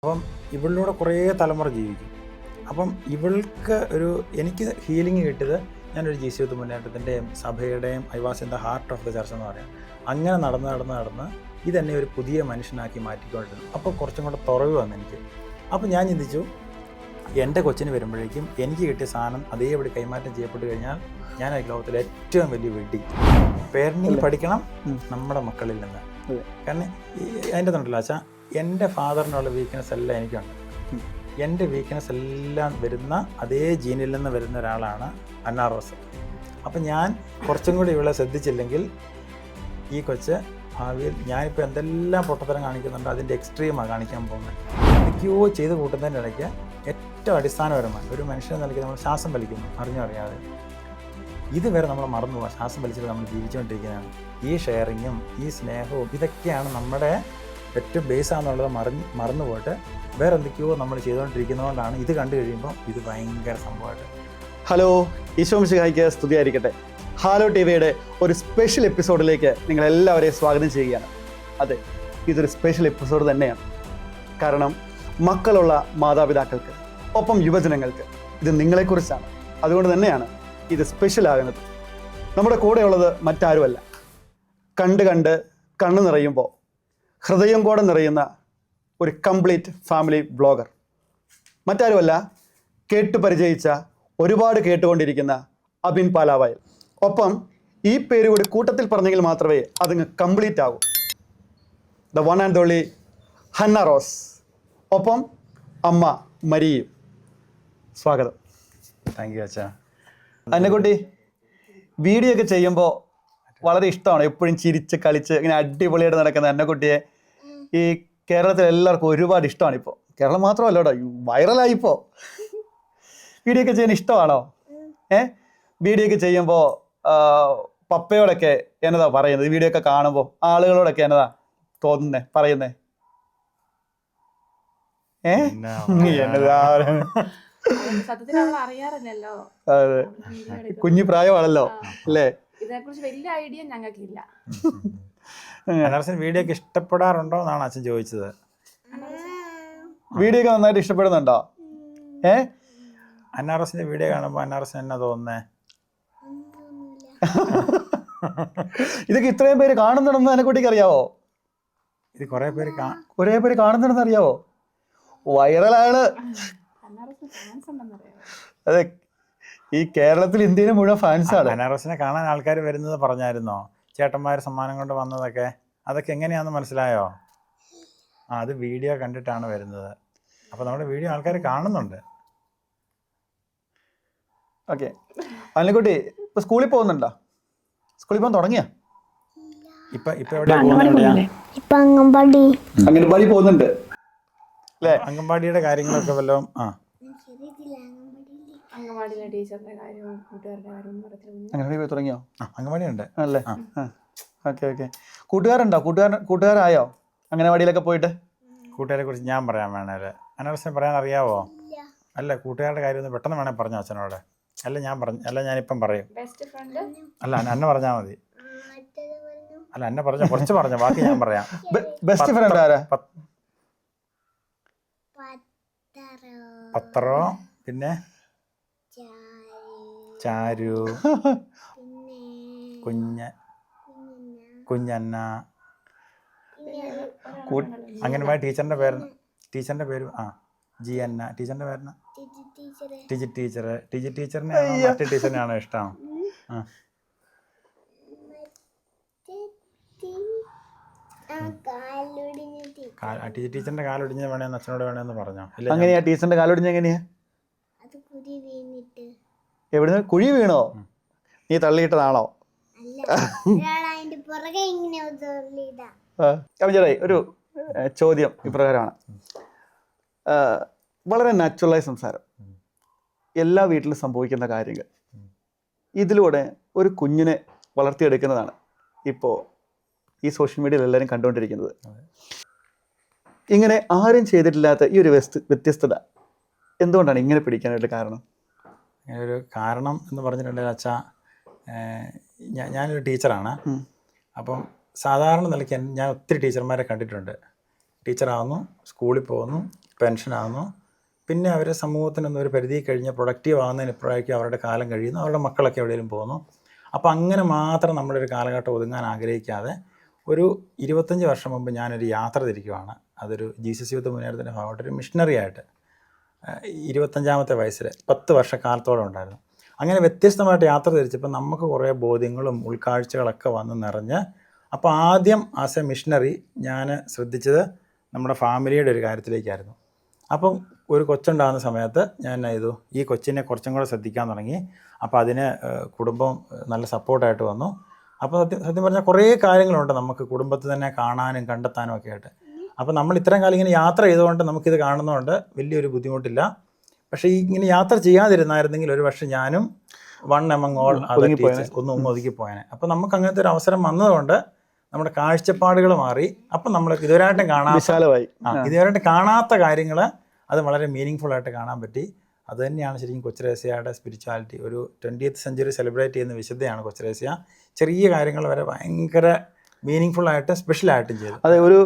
അപ്പം ഇവളിലൂടെ കുറേ തലമുറ ജീവിക്കും. അപ്പം ഇവൾക്ക് എനിക്ക് ഹീലിംഗ് കിട്ടിയത് ഞാനൊരു ജീസസ് മുന്നേറ്റത്തിൻ്റെയും സഭയുടെയും I was in the heart of the church എന്ന് പറയാം. അങ്ങനെ നടന്ന് ഇതെന്നെ ഒരു പുതിയ മനുഷ്യനാക്കി മാറ്റിക്കൊണ്ടിരുന്നു. അപ്പോൾ കുറച്ചും കൂടെ തുറവ് വന്നു എനിക്ക്. അപ്പോൾ ഞാൻ ചിന്തിച്ചു, എൻ്റെ കൊച്ചിന് വരുമ്പോഴേക്കും എനിക്ക് കിട്ടിയ സാധനം അതേപടി കൈമാറ്റം ചെയ്യപ്പെട്ട് കഴിഞ്ഞാൽ ഞാൻ ഈ ലോകത്തിലെ ഏറ്റവും വലിയ വെടി. പേരൻറ്റിങ് പഠിക്കണം നമ്മുടെ മക്കളിൽ നിന്ന്. കാരണം അതിൻ്റെ തൊണ്ടല്ലോ വെച്ചാൽ എൻ്റെ ഫാദറിനുള്ള വീക്ക്നെസ് എല്ലാം എനിക്കുണ്ട്. എൻ്റെ വീക്ക്നെസ് എല്ലാം വരുന്ന അതേ ജീനിൽ നിന്ന് വരുന്ന ഒരാളാണ് അന്ന റോസ്. അപ്പം ഞാൻ കുറച്ചും കൂടി ഇവളെ ശ്രദ്ധിച്ചില്ലെങ്കിൽ ഈ കൊച്ച് ഭാവിയിൽ ഞാനിപ്പോൾ എന്തെല്ലാം പൊട്ടത്തരം കാണിക്കുന്നുണ്ട് അതിൻ്റെ എക്സ്ട്രീമാണ് കാണിക്കാൻ പോകുന്നത്. എന്തൊക്കെയോ ചെയ്ത് കൂട്ടുന്നതിൻ്റെ ഇടയ്ക്ക് ഏറ്റവും അടിസ്ഥാനപരമായി ഒരു മനുഷ്യനെ നൽകി നമ്മൾ ശ്വാസം വലിക്കുന്നു അറിയാതെ. ഇതുവരെ നമ്മൾ മറന്നു പോകാം. ശ്വാസം വലിച്ചിട്ട് നമ്മൾ ജീവിച്ചുകൊണ്ടിരിക്കുന്നതാണ്. ഈ ഷെയറിങ്ങും ഈ സ്നേഹവും ഇതൊക്കെയാണ് നമ്മുടെ ഏറ്റവും ബേസാണെന്നുള്ളത് മറന്നു പോയിട്ട് വേറെ എന്തൊക്കെയോ നമ്മൾ ചെയ്തുകൊണ്ടിരിക്കുന്നതുകൊണ്ടാണ് ഇത് കണ്ടു കഴിയുമ്പോൾ ഇത് ഭയങ്കര സംഭവമായിട്ട്. ഹലോ, ഈശോ മിശിഹായ്ക്ക് സ്തുതിയായിരിക്കട്ടെ. ഹാലോ ടിവിയുടെ ഒരു സ്പെഷ്യൽ എപ്പിസോഡിലേക്ക് നിങ്ങളെല്ലാവരെയും സ്വാഗതം ചെയ്യുകയാണ്. അതെ, ഇതൊരു സ്പെഷ്യൽ എപ്പിസോഡ് തന്നെയാണ്. കാരണം മക്കളുള്ള മാതാപിതാക്കൾക്ക് ഒപ്പം യുവജനങ്ങൾക്ക് ഇത് നിങ്ങളെക്കുറിച്ചാണ്. അതുകൊണ്ട് തന്നെയാണ് ഇത് സ്പെഷ്യൽ ആകുന്നത്. നമ്മുടെ കൂടെയുള്ളത് മറ്റാരുമല്ല, കണ്ണ് നിറയുമ്പോൾ ഹൃദയം കൂടെ നിറയുന്ന ഒരു കംപ്ലീറ്റ് ഫാമിലി ബ്ലോഗർ. മറ്റാരുമല്ല, കേട്ട് പരിചയിച്ച ഒരുപാട് കേട്ടുകൊണ്ടിരിക്കുന്ന അബിൻ പാലാവയൽ. ഒപ്പം ഈ പേര് കൂടി കൂട്ടത്തിൽ പറഞ്ഞെങ്കിൽ മാത്രമേ അതങ്ങ് കംപ്ലീറ്റ് ആകൂ. The one and only Hanna Rose. ഒപ്പം അമ്മ മരിയും. സ്വാഗതം. താങ്ക് യു അച്ഛാ. അന്നക്കുട്ടി, വീഡിയോ ഒക്കെ ചെയ്യുമ്പോൾ വളരെ ഇഷ്ടമാണ്. എപ്പോഴും ചിരിച്ച് കളിച്ച് ഇങ്ങനെ അടിപൊളിയായിട്ട് നടക്കുന്ന അന്നക്കുട്ടിയെ ഈ കേരളത്തിൽ എല്ലാവർക്കും ഒരുപാട് ഇഷ്ടമാണ്. ഇപ്പോൾ കേരളം മാത്രമല്ലോടാ, വൈറലായിപ്പോൾ. വീഡിയോ ഒക്കെ ചെയ്യാൻ ഇഷ്ടമാണോ? വീഡിയോ ഒക്കെ ചെയ്യുമ്പോൾ പപ്പയോടൊക്കെ എന്നതാ പറയുന്നത്? വീഡിയോ ഒക്കെ കാണുമ്പോൾ ആളുകളോടൊക്കെ എന്നതാ തോന്നുന്നേ, പറയുന്നേ? അതെ, കുഞ്ഞു പ്രായമാണല്ലോ അല്ലേ? വീഡിയോ ഒക്കെ ഇഷ്ടപ്പെടാറുണ്ടോ എന്നാണ് അച്ഛൻ ചോദിച്ചത്. വീഡിയോ ഒക്കെ നന്നായിട്ട് ഇഷ്ടപ്പെടുന്നുണ്ടോ? അന്നാറസിന്റെ വീഡിയോ കാണുമ്പോൾ അന്നാറസിന് എന്നാ തോന്നുന്നേ? ഇതൊക്കെ ഇത്രയും പേര് കാണുന്നുണ്ടെന്ന് എന്നെക്കുട്ടിക്ക് അറിയാവോ? ഇത് കുറേ പേര് കാണുന്നുണ്ടെന്ന് അറിയാവോ? വൈറലാണ്. അതെ, ഈ കേരളത്തിൽ ഇന്ത്യയിലും മുഴുവൻ ഫാൻസാണ്. അന്നാറസിനെ കാണാൻ ആൾക്കാർ വരുന്നത് പറഞ്ഞായിരുന്നോ? ചേട്ടന്മാർ സമ്മാനം കൊണ്ട് വന്നതൊക്കെ അതൊക്കെ എങ്ങനെയാണെന്ന് മനസ്സിലായോ? അത് വീഡിയോ കണ്ടിട്ടാണ് വരുന്നത്. അപ്പോൾ നമ്മുടെ വീഡിയോ ആൾക്കാർ കാണുന്നുണ്ട്. ഓക്കെ, അനിൽക്കുട്ടി ഇപ്പൊ സ്കൂളിൽ പോകുന്നുണ്ടോ? സ്കൂളിൽ പോകാൻ തുടങ്ങിയ? ഇപ്പൊ അംഗൻവാടി പോകുന്നുണ്ട് അല്ലേ? അംഗൻവാടിയുടെ കാര്യങ്ങളൊക്കെ വല്ലതും അംഗൻവാടി പോയി തുടങ്ങിയോ? അംഗൻവാടി ഉണ്ട് അല്ലേ? ഓക്കെ. കൂട്ടുകാരുണ്ടോ? കൂട്ടുകാരായോ അംഗനവാടിയിലൊക്കെ പോയിട്ട്? കൂട്ടുകാരെ കുറിച്ച് ഞാൻ പറയാൻ വേണേല് അനാവശ്യം പറയാൻ അറിയാവോ? അല്ല, കൂട്ടുകാരുടെ കാര്യം ഒന്ന് പെട്ടെന്ന് വേണേൽ പറഞ്ഞോ അച്ഛനോട്. ഞാനിപ്പം പറയും. അല്ല, അന്ന പറഞ്ഞാൽ മതി. അല്ല, അന്ന പറഞ്ഞ കുറച്ച് പറഞ്ഞോ, ബാക്കി ഞാൻ പറയാം. ബെസ്റ്റ് ഫ്രണ്ട് ആരാ? പത്രോ, പിന്നെ ചാരു, കുഞ്ഞന്ന. അംഗൻവാടി ടീച്ചറിന്റെ പേര് ജി അന്ന. ടീച്ചറിന്റെ പേരിന് ടിജി ടീച്ചറിനെയാണോ മറ്റേ ടീച്ചറിനെയാണോ ഇഷ്ടം? ടിജി ടീച്ചറിന്റെ കാലൊടിഞ്ഞ വേണമെന്ന് അച്ഛനോട് വേണമെന്ന് പറഞ്ഞോ? അങ്ങനെയാ? ടീച്ചറിന്റെ കാലൊടിഞ്ഞ എങ്ങനെയാ? എവിടുന്ന്? കുഴി വീണോ? നീ തള്ളിയിട്ടതാണോ? ഒരു ചോദ്യം ഇപ്രകാരമാണ്. വളരെ നാച്ചുറലായ സംസാരം, എല്ലാ വീട്ടിലും സംഭവിക്കുന്ന കാര്യങ്ങൾ, ഇതിലൂടെ ഒരു കുഞ്ഞിനെ വളർത്തിയെടുക്കുന്നതാണ് ഇപ്പോൾ ഈ സോഷ്യൽ മീഡിയയിൽ എല്ലാവരും കണ്ടുകൊണ്ടിരിക്കുന്നത്. ഇങ്ങനെ ആരും ചെയ്തിട്ടില്ലാത്ത ഈ ഒരു വ്യത്യസ്തത എന്തുകൊണ്ടാണ് ഇങ്ങനെ പിടിക്കാനായിട്ട് കാരണം? ഒരു കാരണം എന്ന് പറഞ്ഞിട്ടുണ്ടെങ്കിൽ അച്ഛാ, ഞാനൊരു ടീച്ചറാണ്. അപ്പം സാധാരണ നിലയ്ക്ക് ഞാൻ ഒത്തിരി ടീച്ചർമാരെ കണ്ടിട്ടുണ്ട്. ടീച്ചറാവുന്നു, സ്കൂളിൽ പോകുന്നു, പെൻഷനാകുന്നു, പിന്നെ അവർ സമൂഹത്തിനൊന്നും ഒരു പരിധി കഴിഞ്ഞ് പ്രൊഡക്റ്റീവ് ആകുന്നതിന് ഇപ്പോഴേക്കും അവരുടെ കാലം കഴിയുന്നു, അവരുടെ മക്കളൊക്കെ എവിടെയെങ്കിലും പോകുന്നു. അപ്പോൾ അങ്ങനെ മാത്രം നമ്മളൊരു കാലഘട്ടം ഒതുങ്ങാൻ ആഗ്രഹിക്കാതെ ഒരു 25 വർഷം മുമ്പ് ഞാനൊരു യാത്ര തിരിക്കുവാണ്. അതൊരു ജീസസ് യൂത്ത് മുന്നേറ്റത്തിൻ്റെ ഭാഗമായിട്ടൊരു മിഷണറി ആയിട്ട് 25-ാമത്തെ വയസ്സിൽ 10 വർഷക്കാലത്തോളം ഉണ്ടായിരുന്നു. അങ്ങനെ വ്യത്യസ്തമായിട്ട് യാത്ര തിരിച്ചപ്പോൾ നമുക്ക് കുറേ ബോധ്യങ്ങളും ഉൾക്കാഴ്ചകളൊക്കെ വന്ന് നിറഞ്ഞ്, അപ്പോൾ ആദ്യം ആസ് എ മിഷണറി ഞാൻ ശ്രദ്ധിച്ചത് നമ്മുടെ ഫാമിലിയുടെ ഒരു കാര്യത്തിലേക്കായിരുന്നു. അപ്പം ഒരു കൊച്ചുണ്ടാകുന്ന സമയത്ത് ഞാൻ ചെയ്തു, ഈ കൊച്ചിനെ കുറച്ചും കൂടെ ശ്രദ്ധിക്കാൻ തുടങ്ങി. അപ്പോൾ അതിന് കുടുംബം നല്ല സപ്പോർട്ടായിട്ട് വന്നു. അപ്പോൾ സത്യം പറഞ്ഞാൽ കുറേ കാര്യങ്ങളുണ്ട് നമുക്ക് കുടുംബത്തിൽ തന്നെ കാണാനും കണ്ടെത്താനും ഒക്കെ ആയിട്ട്. അപ്പോൾ നമ്മൾ ഇത്രയും കാലം ഇങ്ങനെ യാത്ര ചെയ്തുകൊണ്ട് നമുക്കിത് കാണുന്നതുകൊണ്ട് വലിയൊരു ബുദ്ധിമുട്ടില്ല. പക്ഷേ ഈ ഇങ്ങനെ യാത്ര ചെയ്യാതിരുന്നായിരുന്നെങ്കിൽ ഒരു പക്ഷേ ഞാനും വൺ എമംഗ് ഓൾ ഒന്നും ഒതുക്കിപ്പോയേനെ. അപ്പോൾ നമുക്ക് അങ്ങനത്തെ ഒരു അവസരം വന്നതുകൊണ്ട് നമ്മുടെ കാഴ്ചപ്പാടുകൾ മാറി. അപ്പം നമ്മൾ ഇതുവരെയായിട്ടും ഇതുവരെയായിട്ട് കാണാത്ത കാര്യങ്ങൾ അത് വളരെ മീനിങ് ഫുൾ ആയിട്ട് കാണാൻ പറ്റി. അത് തന്നെയാണ് ശരിക്കും കൊച്ചുരേസ്യയുടെ സ്പിരിച്വാലിറ്റി. ഒരു 20th സെഞ്ച്വറി സെലിബ്രേറ്റ് ചെയ്യുന്ന വിശുദ്ധയാണ് കൊച്ചുരേസ്യ. ചെറിയ കാര്യങ്ങൾ വരെ ഭയങ്കര മീനിങ് ഫുൾ ആയിട്ട് സ്പെഷ്യലായിട്ടും ചെയ്തു. അതെ, ഒരു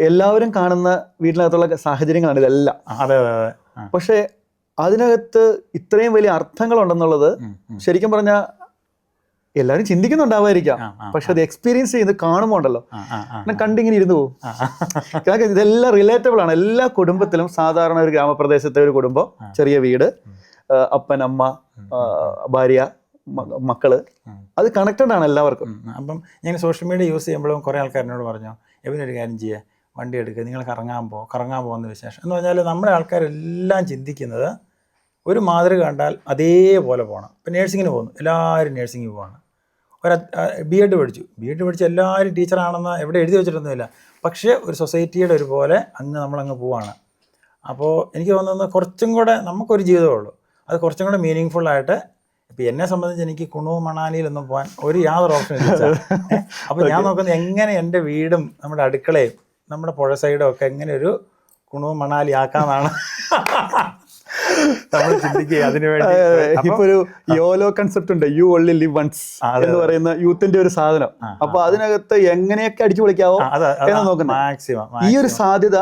എല്ലാവരും കാണുന്ന വീട്ടിനകത്തുള്ള സാഹചര്യങ്ങളാണ് ഇതെല്ലാം. അതെ അതെ അതെ. പക്ഷെ അതിനകത്ത് ഇത്രയും വലിയ അർത്ഥങ്ങളുണ്ടെന്നുള്ളത് ശരിക്കും പറഞ്ഞാൽ എല്ലാവരും ചിന്തിക്കുന്നുണ്ടാവായിരിക്കാം. പക്ഷെ അത് എക്സ്പീരിയൻസ് ചെയ്ത് കാണുമ്പോൾ ഉണ്ടല്ലോ, കണ്ടിങ്ങനെ ഇരുന്ന് പോകും. കാരണം ഇതെല്ലാം റിലേറ്റബിൾ ആണ്. എല്ലാ കുടുംബത്തിലും സാധാരണ ഒരു ഗ്രാമപ്രദേശത്തെ ഒരു കുടുംബം, ചെറിയ വീട്, അപ്പൻ, അമ്മ, ഭാര്യ, മക്കള്, അത് കണക്റ്റഡ് ആണ് എല്ലാവർക്കും. അപ്പം ഞാൻ സോഷ്യൽ മീഡിയ യൂസ് ചെയ്യുമ്പോഴും കുറേ ആൾക്കാരിനോട് പറഞ്ഞു, എവനൊരു കാര്യം ചെയ്യുക, വണ്ടി എടുക്കുക, നിങ്ങൾ കറങ്ങാൻ പോകുന്ന വിശേഷം എന്ന് പറഞ്ഞാൽ നമ്മുടെ ആൾക്കാരെല്ലാം ചിന്തിക്കുന്നത് ഒരു മാതൃക കണ്ടാൽ അതേപോലെ പോകണം. ഇപ്പം നേഴ്സിങ്ങിന് പോകുന്നു, എല്ലാവരും നേഴ്സിങ്ങിന് പോവാണ്. ബി എഡ് പഠിച്ച് എല്ലാവരും ടീച്ചറാണെന്ന് എവിടെ എഴുതി വെച്ചിട്ടൊന്നുമില്ല. പക്ഷേ ഒരു സൊസൈറ്റിയുടെ ഒരു പോലെ നമ്മളങ്ങ് പോവാണ്. അപ്പോൾ എനിക്ക് തോന്നുന്നത് കുറച്ചും കൂടെ നമുക്കൊരു ജീവിതമേ ഉള്ളൂ, അത് കുറച്ചും കൂടെ മീനിങ് ഫുള്ളായിട്ട്. ഇപ്പം എന്നെ സംബന്ധിച്ച് എനിക്ക് കുണു മണാലിയിലൊന്നും പോകാൻ യാതൊരു ഓപ്ഷൻ ഇല്ല. അപ്പോൾ ഞാൻ നോക്കുന്നത് എങ്ങനെ എൻ്റെ വീടും നമ്മുടെ അടുക്കളയും നമ്മുടെ പുഴ സൈഡും ഒക്കെ എങ്ങനെ ഒരു കുണു മണാലി ആക്കാന്നാണ് നമ്മൾ ചിന്തിക്കുക. അതിനുവേണ്ടി ഇപ്പൊ ഒരു യോലോ കൺസെപ്റ്റ് ഉണ്ട്, യു ഓൺലി ലിവ് വൺസ് എന്ന് പറയുന്ന യൂത്തിന്റെ ഒരു സാധനം. അപ്പൊ അതിനകത്ത് എങ്ങനെയൊക്കെ അടിച്ചു പൊളിക്കാവോ എന്ന് നോക്കുന്നത്. മാക്സിമം ഈ ഒരു സാധ്യത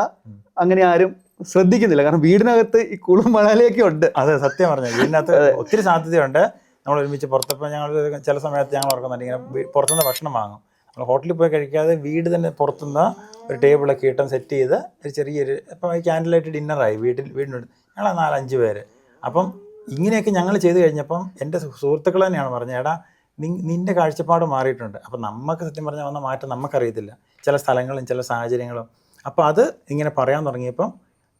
അങ്ങനെ ആരും ശ്രദ്ധിക്കുന്നില്ല. കാരണം വീടിനകത്ത് ഈ കുളും മണാലിയൊക്കെ ഉണ്ട്. അതെ, സത്യം പറഞ്ഞു, വീടിനകത്ത് ഒത്തിരി സാധ്യതയുണ്ട്. നമ്മൾ ഒരുമിച്ച് പുറത്തപ്പോൾ ഞങ്ങൾ ചില സമയത്ത് ഞങ്ങൾ ഓർക്കുന്നുണ്ട്, ഇങ്ങനെ പുറത്തുനിന്ന് ഭക്ഷണം വാങ്ങും. നമ്മൾ ഹോട്ടലിൽ പോയി കഴിക്കാതെ വീട് തന്നെ പുറത്തുനിന്ന് ഒരു ടേബിളൊക്കെ ഇട്ടും സെറ്റ് ചെയ്ത് ഒരു ചെറിയൊരു, ഇപ്പം ക്യാൻഡിൽ ലൈറ്റ് ഡിന്നറായി വീടിനുണ്ട്. ഞങ്ങൾ 4-5 പേര്. അപ്പം ഇങ്ങനെയൊക്കെ ഞങ്ങൾ ചെയ്ത് കഴിഞ്ഞപ്പം എൻ്റെ സുഹൃത്തുക്കൾ തന്നെയാണ് പറഞ്ഞത്, എടാ നിൻ്റെ കാഴ്ചപ്പാട് മാറിയിട്ടുണ്ട്. അപ്പം നമുക്ക് സത്യം പറഞ്ഞാൽ വന്ന മാറ്റം നമുക്കറിയത്തില്ല, ചില സ്ഥലങ്ങളും ചില സാഹചര്യങ്ങളും. അപ്പോൾ അത് ഇങ്ങനെ പറയാൻ തുടങ്ങിയപ്പം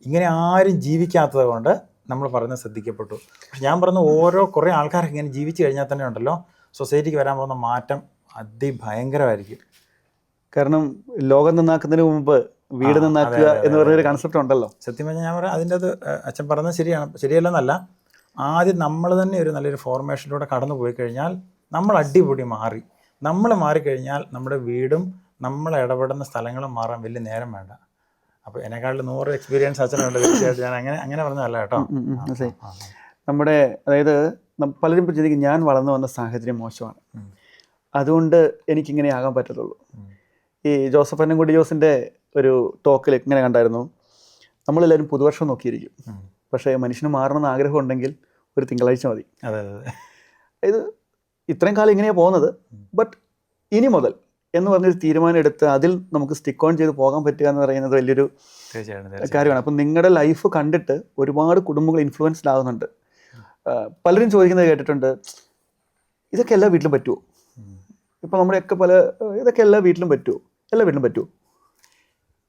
ഇങ്ങനെ ആരും ജീവിക്കാത്തത് കൊണ്ട് നമ്മൾ പറയുന്നത് ശ്രദ്ധിക്കപ്പെട്ടു. പക്ഷെ ഞാൻ പറഞ്ഞ കുറേ ആൾക്കാരൊക്കെ ഇങ്ങനെ ജീവിച്ചു കഴിഞ്ഞാൽ തന്നെ ഉണ്ടല്ലോ, സൊസൈറ്റിക്ക് വരാൻ പോകുന്ന മാറ്റം അതിഭയങ്കരമായിരിക്കും. കാരണം ലോകം നന്നാക്കുന്നതിന് മുമ്പ് വീട് നന്നാക്കുക എന്ന് പറഞ്ഞൊരു കൺസെപ്റ്റ് ഉണ്ടല്ലോ. സത്യം പറഞ്ഞാൽ ഞാൻ പറയാം, അതിൻ്റെ അത് അച്ഛൻ പറഞ്ഞത് ശരിയല്ലെന്നല്ല. ആദ്യം നമ്മൾ തന്നെ ഒരു നല്ലൊരു ഫോർമേഷനിലൂടെ കടന്നു പോയി കഴിഞ്ഞാൽ നമ്മൾ അടിപൊളി നമ്മൾ മാറിക്കഴിഞ്ഞാൽ നമ്മുടെ വീടും നമ്മൾ ഇടപെടുന്ന സ്ഥലങ്ങളും മാറാൻ വലിയ നേരം വേണ്ട. അപ്പോൾ എന്നെക്കാളും 100 എക്സ്പീരിയൻസ് അച്ഛനുണ്ട്. തീർച്ചയായിട്ടും ഞാൻ അങ്ങനെ പറഞ്ഞതല്ല കേട്ടോ. നമ്മുടെ അതായത് പലരും ചിന്തിക്കും ഞാൻ വളർന്നു വന്ന സാഹചര്യം മോശമാണ്, അതുകൊണ്ട് എനിക്കിങ്ങനെ ആകാൻ പറ്റത്തുള്ളൂ. ഈ ജോസഫ് അന്നംകുടി ജോസിൻ്റെ ഒരു ടോക്കിൽ ഇങ്ങനെ കണ്ടായിരുന്നു, നമ്മളെല്ലാവരും പുതുവർഷം നോക്കിയിരിക്കും, പക്ഷേ മനുഷ്യന് മാറണമെന്ന് ആഗ്രഹം ഉണ്ടെങ്കിൽ ഒരു തിങ്കളാഴ്ച മതി. ഇത് ഇത്രയും കാലം ഇങ്ങനെയാണ് പോകുന്നത്, ബട്ട് ഇനി മുതൽ എന്ന് പറഞ്ഞൊരു തീരുമാനം എടുത്ത് അതിൽ നമുക്ക് സ്റ്റിക്ക് ഓൺ ചെയ്ത് പോകാൻ പറ്റുക എന്ന് പറയുന്നത് വലിയൊരു കാര്യമാണ്. അപ്പം നിങ്ങളുടെ ലൈഫ് കണ്ടിട്ട് ഒരുപാട് കുടുംബങ്ങൾ ഇൻഫ്ലുവൻസ്ഡ് ആകുന്നുണ്ട്. പലരും ചോദിക്കുന്നത് കേട്ടിട്ടുണ്ട്, ഇതൊക്കെ എല്ലാ വീട്ടിലും പറ്റുമോ? ഇപ്പം നമ്മുടെയൊക്കെ ഇതൊക്കെ എല്ലാ വീട്ടിലും പറ്റുമോ? എല്ലാ വീട്ടിലും പറ്റുമോ?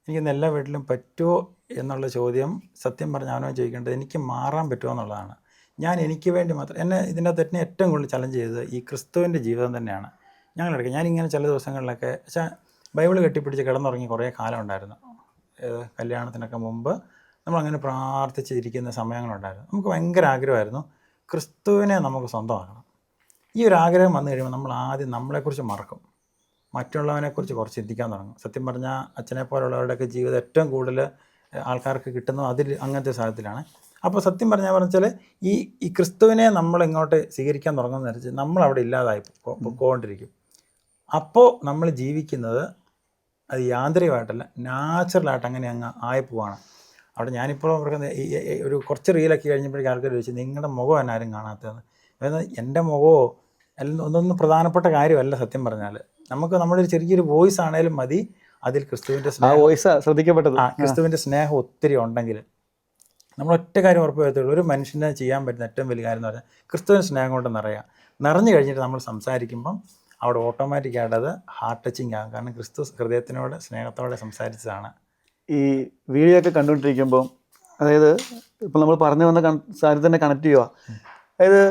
എനിക്കിന്ന് എല്ലാ വീട്ടിലും പറ്റുമോ എന്നുള്ള ചോദ്യം സത്യം പറഞ്ഞാൽ അവനോ ചോദിക്കേണ്ടത് എനിക്ക് മാറാൻ പറ്റുമോ എന്നുള്ളതാണ്. ഞാൻ എനിക്ക് വേണ്ടി മാത്രം ഇതിൻ്റെ അകത്ത് എന്നെ ഏറ്റവും കൂടുതൽ ചലഞ്ച് ചെയ്തത് ഈ ക്രിസ്തുവിൻ്റെ ജീവിതം തന്നെയാണ്. ഞങ്ങളെടുക്കുക ഞാനിങ്ങനെ ചില ദിവസങ്ങളിലൊക്കെ ബൈബിൾ കെട്ടിപ്പിടിച്ച് കിടന്നുറങ്ങി കുറേ കാലം ഉണ്ടായിരുന്നു. കല്യാണത്തിനൊക്കെ മുമ്പ് നമ്മളങ്ങനെ പ്രാർത്ഥിച്ചിരിക്കുന്ന സമയങ്ങളുണ്ടായിരുന്നു. നമുക്ക് ഭയങ്കര ആഗ്രഹമായിരുന്നു ക്രിസ്തുവിനെ നമുക്ക് സ്വന്തമാക്കണം. ഈ ഒരു ആഗ്രഹം വന്നു കഴിയുമ്പോൾ നമ്മൾ ആദ്യം നമ്മളെക്കുറിച്ച് മറക്കും, മറ്റുള്ളവനെക്കുറിച്ച് കുറച്ച് ചിന്തിക്കാൻ തുടങ്ങും. സത്യം പറഞ്ഞാൽ അച്ഛനെ പോലുള്ളവരുടെയൊക്കെ ജീവിതം ഏറ്റവും കൂടുതൽ ആൾക്കാർക്ക് കിട്ടുന്നത് അതിൽ അങ്ങനത്തെ സാഹചര്യത്തിലാണ്. അപ്പോൾ സത്യം പറഞ്ഞാൽ ഈ ക്രിസ്തുവിനെ നമ്മളിങ്ങോട്ട് സ്വീകരിക്കാൻ തുടങ്ങുന്ന വെച്ചാൽ നമ്മളവിടെ ഇല്ലാതായി പോകൊണ്ടിരിക്കും. അപ്പോൾ നമ്മൾ ജീവിക്കുന്നത് അത് യാന്ത്രികമായിട്ടല്ല, നാച്ചുറലായിട്ട് അങ്ങനെ അങ്ങ് ആയിപ്പോവാണ്. അവിടെ ഞാനിപ്പോഴും അവർക്ക് ഒരു കുറച്ച് റീലൊക്കെ കഴിഞ്ഞപ്പോഴേക്കും ആൾക്കാർ ചോദിച്ചു നിങ്ങളുടെ മുഖം തന്നെ ആരും കാണാത്തതെന്ന്. അതായത് എൻ്റെ മുഖമോ ഒന്നൊന്നും പ്രധാനപ്പെട്ട കാര്യമല്ല സത്യം പറഞ്ഞാൽ. നമുക്ക് നമ്മുടെ ഒരു ചെറിയൊരു വോയിസ് ആണേലും മതി അതിൽ ക്രിസ്തുവിൻ്റെ സ്നേഹം, ശ്രദ്ധിക്കപ്പെട്ടത് ക്രിസ്തുവിൻ്റെ സ്നേഹം ഒത്തിരി ഉണ്ടെങ്കിൽ നമ്മൾ ഒറ്റ കാര്യം ഉറപ്പ് വരുത്തുള്ളൂ. ഒരു മനുഷ്യനെ ചെയ്യാൻ പറ്റുന്ന ഏറ്റവും വലിയ കാര്യം എന്ന് പറഞ്ഞാൽ ക്രിസ്തുവിൻ്റെ സ്നേഹം കൊണ്ട് നിറഞ്ഞു കഴിഞ്ഞിട്ട് നമ്മൾ സംസാരിക്കുമ്പം അവിടെ ഓട്ടോമാറ്റിക്കായിട്ട് അത് ഹാർട്ട് ടച്ചിങ് ആകും. കാരണം ക്രിസ്തു ഹൃദയത്തിനോട് സ്നേഹത്തോടെ സംസാരിച്ചതാണ്. ഈ വീഡിയോ ഒക്കെ കണ്ടുകൊണ്ടിരിക്കുമ്പോൾ അതായത് ഇപ്പം നമ്മൾ പറഞ്ഞു വന്ന സാധനം തന്നെ കണക്ട് ചെയ്യുക. അതായത്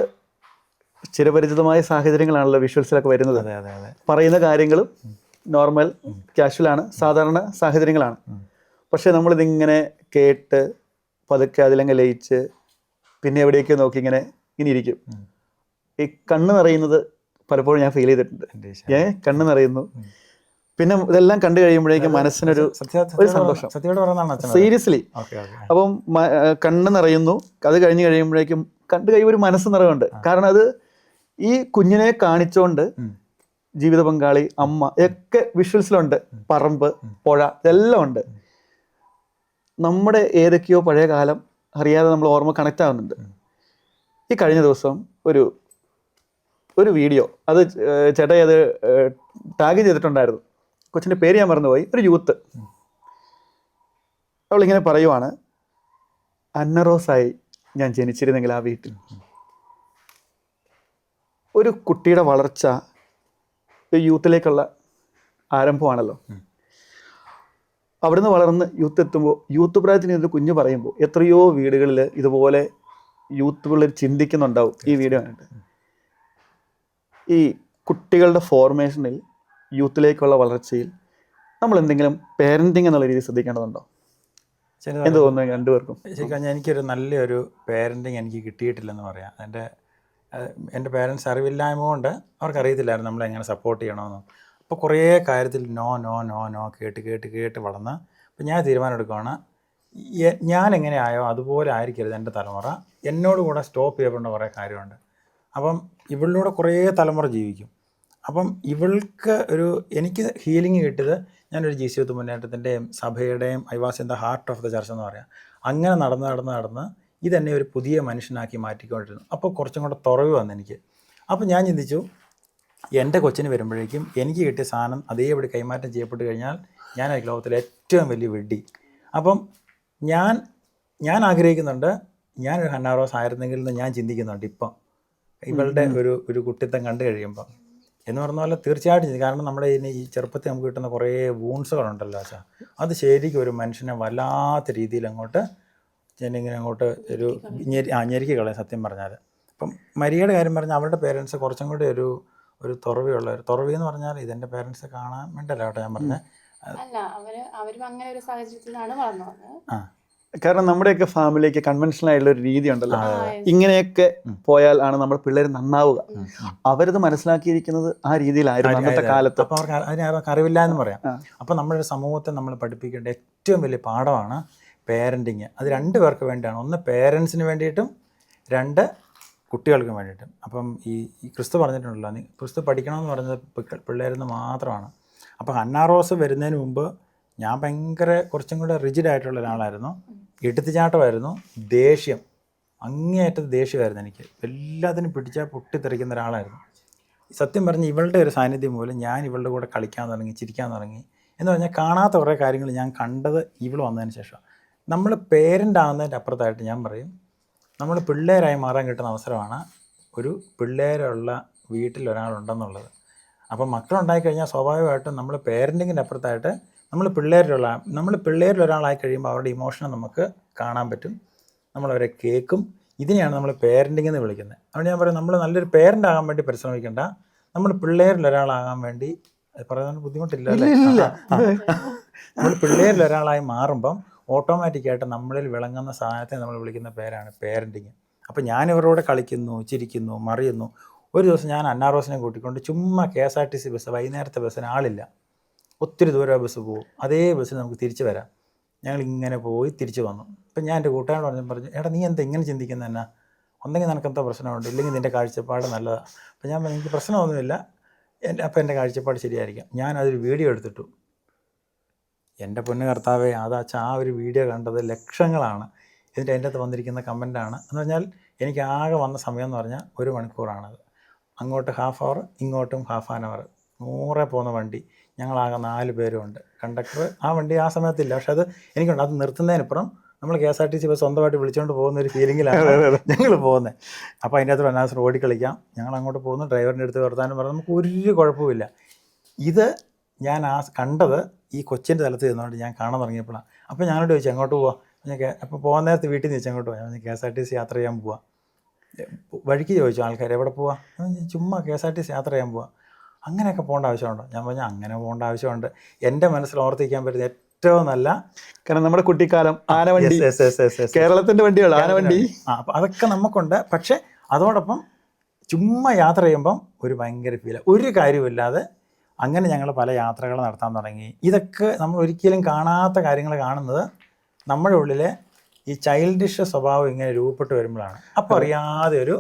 ചിരപരിചിതമായ സാഹചര്യങ്ങളാണല്ലോ വിഷ്വൽസിലൊക്കെ വരുന്നത്. അതെ അതെ അതെ. പറയുന്ന കാര്യങ്ങളും നോർമൽ കാഷ്വലാണ്, സാധാരണ സാഹചര്യങ്ങളാണ്. പക്ഷേ നമ്മളിതിങ്ങനെ കേട്ട് പതുക്കെ അതിലങ്ങ് ലയിച്ച് പിന്നെ എവിടെയൊക്കെ നോക്കി ഇങ്ങനെ ഇരിക്കും. ഈ കണ്ണ് നിറയുന്നത് പലപ്പോഴും ഞാൻ ഫീൽ ചെയ്തിട്ടുണ്ട്. കണ്ണ് നിറയുന്നു. പിന്നെ ഇതെല്ലാം കണ്ടു കഴിയുമ്പോഴേക്കും മനസ്സിനൊരു സന്തോഷം, സീരിയസ്ലി. അപ്പം കണ്ണ് നിറയുന്നു. അത് കഴിഞ്ഞ് കഴിയുമ്പോഴേക്കും കണ്ടു കഴിയുമ്പോൾ ഒരു മനസ്സ് നിറവുണ്ട്. കാരണം അത് ഈ കുഞ്ഞിനെ കാണിച്ചുകൊണ്ട് ജീവിത പങ്കാളി, അമ്മ ഒക്കെ വിഷ്വൽസിലുണ്ട്. പറമ്പ്, പുഴ, ഇതെല്ലാം ഉണ്ട്. നമ്മുടെ ഏതൊക്കെയോ പഴയ കാലം അറിയാതെ നമ്മൾ ഓർമ്മ കണക്റ്റ് ആവുന്നുണ്ട്. ഈ കഴിഞ്ഞ ദിവസം ഒരു വീഡിയോ, അത് ചേട്ടായി അത് ടാഗ് ചെയ്തിട്ടുണ്ടായിരുന്നു. കൊച്ചിൻ്റെ പേര് ഞാൻ മറന്നുപോയി. ഒരു യൂത്ത്, അവളിങ്ങനെ പറയുവാണ്, അന്നറോസായി ഞാൻ ജനിച്ചിരുന്നെങ്കിൽ ആ വീട്ടിൽ. ഒരു കുട്ടിയുടെ വളർച്ച യൂത്തിലേക്കുള്ള ആരംഭമാണല്ലോ. അവിടുന്ന് വളർന്ന് യൂത്ത് എത്തുമ്പോൾ, യൂത്ത് പ്രായത്തിന് ഇത് കുഞ്ഞ് പറയുമ്പോൾ എത്രയോ വീടുകളിൽ ഇതുപോലെ യൂത്ത് പിള്ളേർ ചിന്തിക്കുന്നുണ്ടാവും ഈ വീഡിയോ കണ്ടിട്ട്. ഈ കുട്ടികളുടെ ഫോർമേഷനിൽ, യൂത്തിലേക്കുള്ള വളർച്ചയിൽ നമ്മൾ എന്തെങ്കിലും പേരൻറ്റിങ് എന്നുള്ള രീതിയിൽ ശ്രദ്ധിക്കേണ്ടതുണ്ടോ? എന്ത് തോന്നുന്നു രണ്ടുപേർക്കും? ശരിക്കും എനിക്കൊരു നല്ലൊരു പേരൻറ്റിങ് എനിക്ക് കിട്ടിയിട്ടില്ലെന്ന് പറയാം. എൻ്റെ പേരൻസ് അറിവില്ലായ്മ കൊണ്ട് അവർക്കറിയത്തില്ലായിരുന്നു നമ്മളെങ്ങനെ സപ്പോർട്ട് ചെയ്യണമെന്ന്. അപ്പോൾ കുറേ കാര്യത്തിൽ നോ നോ നോ നോ കേട്ട് വളർന്ന് അപ്പോൾ ഞാൻ തീരുമാനം എടുക്കുകയാണ്, ഞാൻ എങ്ങനെയായോ അതുപോലെ ആയിരിക്കരുത് എൻ്റെ തലമുറ. എന്നോട് കൂടെ സ്റ്റോപ്പ് ചെയ്യപ്പെടേണ്ട കുറേ കാര്യമുണ്ട്. അപ്പം ഇവളിലൂടെ കുറേ തലമുറ ജീവിക്കും. അപ്പം ഇവൾക്ക് എനിക്ക് ഹീലിംഗ് കിട്ടിയത് ഞാനൊരു ജീശുത്ത് മുന്നേറ്റത്തിൻ്റെയും സഭയുടെയും I was in the heart of the church എന്ന് പറയാം. അങ്ങനെ നടന്ന് ഇതെന്നെ ഒരു പുതിയ മനുഷ്യനാക്കി മാറ്റിക്കൊണ്ടിരുന്നു. അപ്പോൾ കുറച്ചും കൂടെ തുറവ് വന്നു എനിക്ക്. അപ്പോൾ ഞാൻ ചിന്തിച്ചു, എൻ്റെ കൊച്ചിന് വരുമ്പോഴേക്കും എനിക്ക് കിട്ടിയ സാധനം അതേപടി കൈമാറ്റം ചെയ്യപ്പെട്ട് കഴിഞ്ഞാൽ ഞാനായിരിക്കും ലോകത്തിലെ ഏറ്റവും വലിയ വിഡ്ഢി. അപ്പം ഞാൻ ആഗ്രഹിക്കുന്നുണ്ട്, ഞാനൊരു ഹന്നാറോസ് ആയിരുന്നെങ്കിൽ എന്ന് ഞാൻ ചിന്തിക്കുന്നുണ്ട് ഇപ്പം ഇവളുടെ ഒരു കുട്ടിത്തം കണ്ടു കഴിയുമ്പം. എന്ന് പറഞ്ഞ പോലെ തീർച്ചയായിട്ടും, കാരണം നമ്മുടെ ഈ ചെറുപ്പത്തിൽ നമുക്ക് കിട്ടുന്ന കുറേ വൂൺസുകളുണ്ടല്ലോ ആശാ, അത് ശരിക്കും ഒരു മനുഷ്യനെ വല്ലാത്ത രീതിയിൽ അങ്ങോട്ട് ഒരു ഞെരുക്കി കളയും സത്യം പറഞ്ഞാൽ. അപ്പം മരിയയുടെ കാര്യം പറഞ്ഞാൽ അവളുടെ പേരൻസ് കുറച്ചും കൂടി ഒരു തുറവിയുള്ള തുറവി എന്ന് പറഞ്ഞാൽ ഇതെൻ്റെ പേരൻസ് കാണാൻ വേണ്ടല്ലോ കേട്ടോ ഞാൻ പറഞ്ഞത്. കാരണം നമ്മുടെയൊക്കെ ഫാമിലിക്ക് കൺവെൻഷനൽ ആയിട്ടുള്ള ഒരു രീതി ഉണ്ടല്ലോ, ഇങ്ങനെയൊക്കെ പോയാൽ ആണ് നമ്മുടെ പിള്ളേർ നന്നാവുക. അവരത് മനസ്സിലാക്കിയിരിക്കുന്നത് ആ രീതിയിലായിരുന്നു അന്നത്തെ കാലത്ത്. അപ്പോൾ അവർക്ക് അറിവില്ല എന്ന് പറയാം. അപ്പോൾ നമ്മുടെ സമൂഹത്തെ നമ്മൾ പഠിപ്പിക്കേണ്ട ഏറ്റവും വലിയ പാഠമാണ് പേരൻറ്റിങ്. അത് രണ്ട് പേർക്ക് വേണ്ടിയാണ്. ഒന്ന് പേരൻസിന് വേണ്ടിയിട്ടും, രണ്ട് കുട്ടികൾക്കും വേണ്ടിയിട്ടും. അപ്പം ഈ ക്രിസ്തു പറഞ്ഞിട്ടുണ്ടല്ലോ, ക്രിസ്തു പഠിക്കണമെന്ന് പറഞ്ഞത് പിള്ളേരെന്ന് മാത്രമാണ്. അപ്പോൾ ഹന്നാറോസ് വരുന്നതിന് മുമ്പ് ഞാൻ ഭയങ്കര കുറച്ചും കൂടെ റിജിഡായിട്ടുള്ള ഒരാളായിരുന്നു. എടുത്തുചാട്ടമായിരുന്നു, ദേഷ്യം, അങ്ങേയറ്റത്ത് ദേഷ്യമായിരുന്നു എനിക്ക്. എല്ലാത്തിനും പിടിച്ചാൽ പൊട്ടിത്തെറിക്കുന്ന ഒരാളായിരുന്നു. സത്യം പറഞ്ഞ് ഇവളുടെ ഒരു സാന്നിധ്യം മൂലം ഞാൻ ഇവളുടെ കൂടെ കളിക്കാൻ തുടങ്ങി, ചിരിക്കാൻ തുടങ്ങി. എന്ന് പറഞ്ഞാൽ കാണാത്ത കുറേ കാര്യങ്ങൾ ഞാൻ കണ്ടത് ഇവൾ വന്നതിന് ശേഷം. നമ്മൾ പേരൻ്റ് ആകുന്നതിൻ്റെ അപ്പുറത്തായിട്ട് ഞാൻ പറയും, നമ്മൾ പിള്ളേരായി മാറാൻ കിട്ടുന്ന അവസരമാണ് ഒരു പിള്ളേരുള്ള വീട്ടിലൊരാളുണ്ടെന്നുള്ളത്. അപ്പം മക്കളുണ്ടായിക്കഴിഞ്ഞാൽ സ്വാഭാവികമായിട്ടും നമ്മൾ പേരൻറ്റിങ്ങിൻ്റെ അപ്പുറത്തായിട്ട് നമ്മൾ പിള്ളേരിലൊരാളായി കഴിയുമ്പോൾ അവരുടെ ഇമോഷനെ നമുക്ക് കാണാൻ പറ്റും, നമ്മളവരെ കേൾക്കും. ഇതിനെയാണ് നമ്മൾ പേരൻറ്റിങ് എന്ന് വിളിക്കുന്നത്. അതുകൊണ്ട് ഞാൻ പറയും, നമ്മൾ നല്ലൊരു പേരൻ്റ് ആകാൻ വേണ്ടി പരിശ്രമിക്കേണ്ട, നമ്മൾ പിള്ളേരിലൊരാളാകാൻ വേണ്ടി പറയാൻ ബുദ്ധിമുട്ടില്ല അല്ലേ? നമ്മൾ പിള്ളേരിലൊരാളായി മാറുമ്പം ഓട്ടോമാറ്റിക്കായിട്ട് നമ്മളിൽ വിളങ്ങുന്ന സാധനത്തെ നമ്മൾ വിളിക്കുന്ന പേരാണ് പേരൻറ്റിങ്. അപ്പോൾ ഞാൻ ഇവരോട് കളിക്കുന്നു, ചിരിക്കുന്നു, മറിയുന്നു. ഒരു ദിവസം ഞാൻ അന്നാറോസിനെ കൂട്ടിക്കൊണ്ട് ചുമ്മാ KSRTC ബസ്, വൈകുന്നേരത്തെ ബസ്സിന് ആളില്ല, ഒത്തിരി ദൂരം ബസ് പോകും, അതേ ബസ്സിൽ നമുക്ക് തിരിച്ചു വരാം. ഞങ്ങൾ ഇങ്ങനെ പോയി തിരിച്ചു വന്നു. അപ്പം ഞാൻ എൻ്റെ കൂട്ടുകാരോട് പറഞ്ഞു, എടാ നീ എന്താ ഇങ്ങനെ ചിന്തിക്കുന്നത് എന്നാ? ഒന്നെങ്കിൽ നിനക്കെന്താ പ്രശ്നമുണ്ട്, ഇല്ലെങ്കിൽ നിൻ്റെ കാഴ്ചപ്പാട് നല്ലതാണ്. അപ്പം ഞാൻ പറഞ്ഞു, എനിക്ക് പ്രശ്നമൊന്നുമില്ല, അപ്പോൾ എൻ്റെ കാഴ്ചപ്പാട് ശരിയായിരിക്കാം. ഞാനതൊരു വീഡിയോ എടുത്തിട്ടു. എൻ്റെ പൊന്നു കർത്താവേ, അതാച്ചാ ആ ഒരു വീഡിയോ കണ്ടത് ലക്ഷങ്ങളാണ്. എന്നിട്ട് എൻ്റെ അകത്ത് വന്നിരിക്കുന്ന കമൻറ്റാണ് എന്ന് പറഞ്ഞാൽ എനിക്ക് ആകെ വന്ന സമയം എന്ന് പറഞ്ഞാൽ 1 മണിക്കൂറാണത്. അങ്ങോട്ട് ഹാഫ് അവർ, ഇങ്ങോട്ടും ഹാഫ് ആൻ അവർ. 100 പോകുന്ന വണ്ടി, ഞങ്ങളാകെ 4 പേരുമുണ്ട്. കണ്ടക്ടർ ആ വണ്ടി ആ സമയത്തില്ല, പക്ഷെ അത് എനിക്കുണ്ട്. അത് നിർത്തുന്നതിനപ്പുറം നമ്മൾ KSRTC ബസ് സ്വന്തമായിട്ട് വിളിച്ചുകൊണ്ട് പോകുന്ന ഒരു ഫീലിങ്ങിലാണ് ഞങ്ങൾ പോകുന്നത്. അപ്പോൾ അതിൻ്റെ അകത്ത് അനാസർ ഓടിക്കളിക്കാം, ഞങ്ങൾ അങ്ങോട്ട് പോകുന്നു, ഡ്രൈവറിൻ്റെ അടുത്ത് വർത്താനം പറഞ്ഞാൽ നമുക്ക് ഒരു കുഴപ്പമില്ല. ഇത് ഞാൻ കണ്ടത് ഈ കൊച്ചിൻ്റെ തലത്ത് ചെന്നുകൊണ്ട് ഞാൻ കാണാൻ തുടങ്ങിയപ്പോഴാണ്. അപ്പോൾ ഞാനോട് ചോദിച്ചു എങ്ങോട്ട് പോവാം. അപ്പോൾ പോകാൻ നേരത്ത് വീട്ടിൽ നിന്ന് അങ്ങോട്ട് പോകാം. ഞാൻ KSRTC യാത്ര ചെയ്യാൻ പോവാം. വഴിക്ക് ചോദിച്ചു ആൾക്കാർ എവിടെ പോവാം, ചുമ്മാ KSRTC യാത്ര ചെയ്യാൻ പോവാം. അങ്ങനെയൊക്കെ പോകേണ്ട ആവശ്യമുണ്ടോ? ഞാൻ പറഞ്ഞു അങ്ങനെ പോകേണ്ട ആവശ്യമുണ്ട്. എൻ്റെ മനസ്സിൽ ഓർത്തിരിക്കാൻ പറ്റുന്ന ഏറ്റവും നല്ല, കാരണം നമ്മുടെ കുട്ടിക്കാലം ആനവണ്ടി, കേരളത്തിൻ്റെ വണ്ടിയാണ് ആനവണ്ടി. അപ്പം അതൊക്കെ നമുക്കുണ്ട്. പക്ഷെ അതോടൊപ്പം ചുമ്മാ യാത്ര ചെയ്യുമ്പം ഒരു ഭയങ്കര ഫീലാണ്. ഒരു കാര്യമില്ലാതെ അങ്ങനെ ഞങ്ങൾ പല യാത്രകൾ നടത്താൻ തുടങ്ങി. ഇതൊക്കെ നമ്മൾ ഒരിക്കലും കാണാത്ത കാര്യങ്ങൾ കാണുന്നത് നമ്മുടെ ഉള്ളിലെ ഈ ചൈൽഡിഷ് സ്വഭാവം ഇങ്ങനെ രൂപപ്പെട്ട് വരുമ്പോഴാണ്. അപ്പോൾ അറിയാതെ ഒരു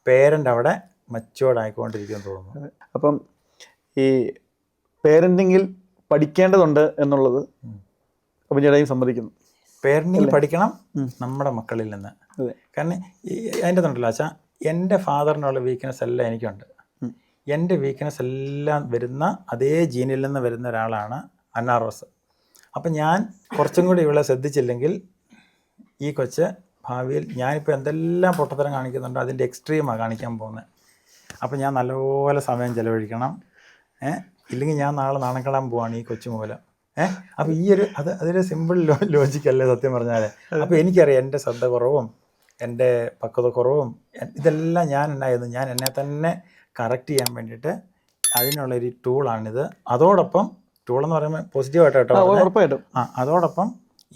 പേരൻ്റ് അവിടെ മച്ചുവേർഡ് ആയിക്കൊണ്ടിരിക്കുമെന്ന് തോന്നുന്നു. അപ്പം ഈ പേരൻറ്റിങ്ങിൽ പഠിക്കേണ്ടതുണ്ട് എന്നുള്ളത് അപ്പം ചേട്ടായും സമ്മതിക്കുന്നു. പേരൻറ്റിങ് പഠിക്കണം നമ്മുടെ മക്കളിൽ നിന്ന്. കാരണം അതിൻ്റെ ഉണ്ടല്ലോ വെച്ചാൽ എൻ്റെ ഫാദറിനുള്ള വീക്ക്നെസ് എല്ലാം എനിക്കുണ്ട്. എൻ്റെ വീക്ക്നെസ് എല്ലാം വരുന്ന അതേ ജീനിൽ നിന്ന് വരുന്ന ഒരാളാണ് അന്ന റോസ്. അപ്പം ഞാൻ കുറച്ചും കൂടി ഇവളെ ശ്രദ്ധിച്ചില്ലെങ്കിൽ ഈ കൊച്ച് ഭാവിയിൽ ഞാനിപ്പോൾ എന്തെല്ലാം പൊട്ടത്തരം കാണിക്കുന്നുണ്ടോ അതിൻ്റെ എക്സ്ട്രീമാണ് കാണിക്കാൻ പോകുന്നത്. അപ്പോൾ ഞാൻ നല്ലപോലെ സമയം ചിലവഴിക്കണം. ഇല്ലെങ്കിൽ ഞാൻ നാളെ നാണക്കെടാൻ പോവാണ് ഈ കൊച്ചു മൂലം. അപ്പോൾ ഈ ഒരു അതൊരു സിമ്പിൾ ലോജിക്കല്ലേ സത്യം പറഞ്ഞാൽ. അപ്പോൾ എനിക്കറിയാം എൻ്റെ ശ്രദ്ധ കുറവും എൻ്റെ പക്വത കുറവും ഇതെല്ലാം ഞാൻ എന്നായിരുന്നു. ഞാൻ എന്നെ തന്നെ കറക്റ്റ് ചെയ്യാൻ വേണ്ടിയിട്ട് അതിനുള്ളൊരു ടൂളാണിത്. അതോടൊപ്പം ടൂളെന്ന് പറയുമ്പോൾ പോസിറ്റീവായിട്ട് കേട്ടോ, ഉറപ്പായിട്ടും. അതോടൊപ്പം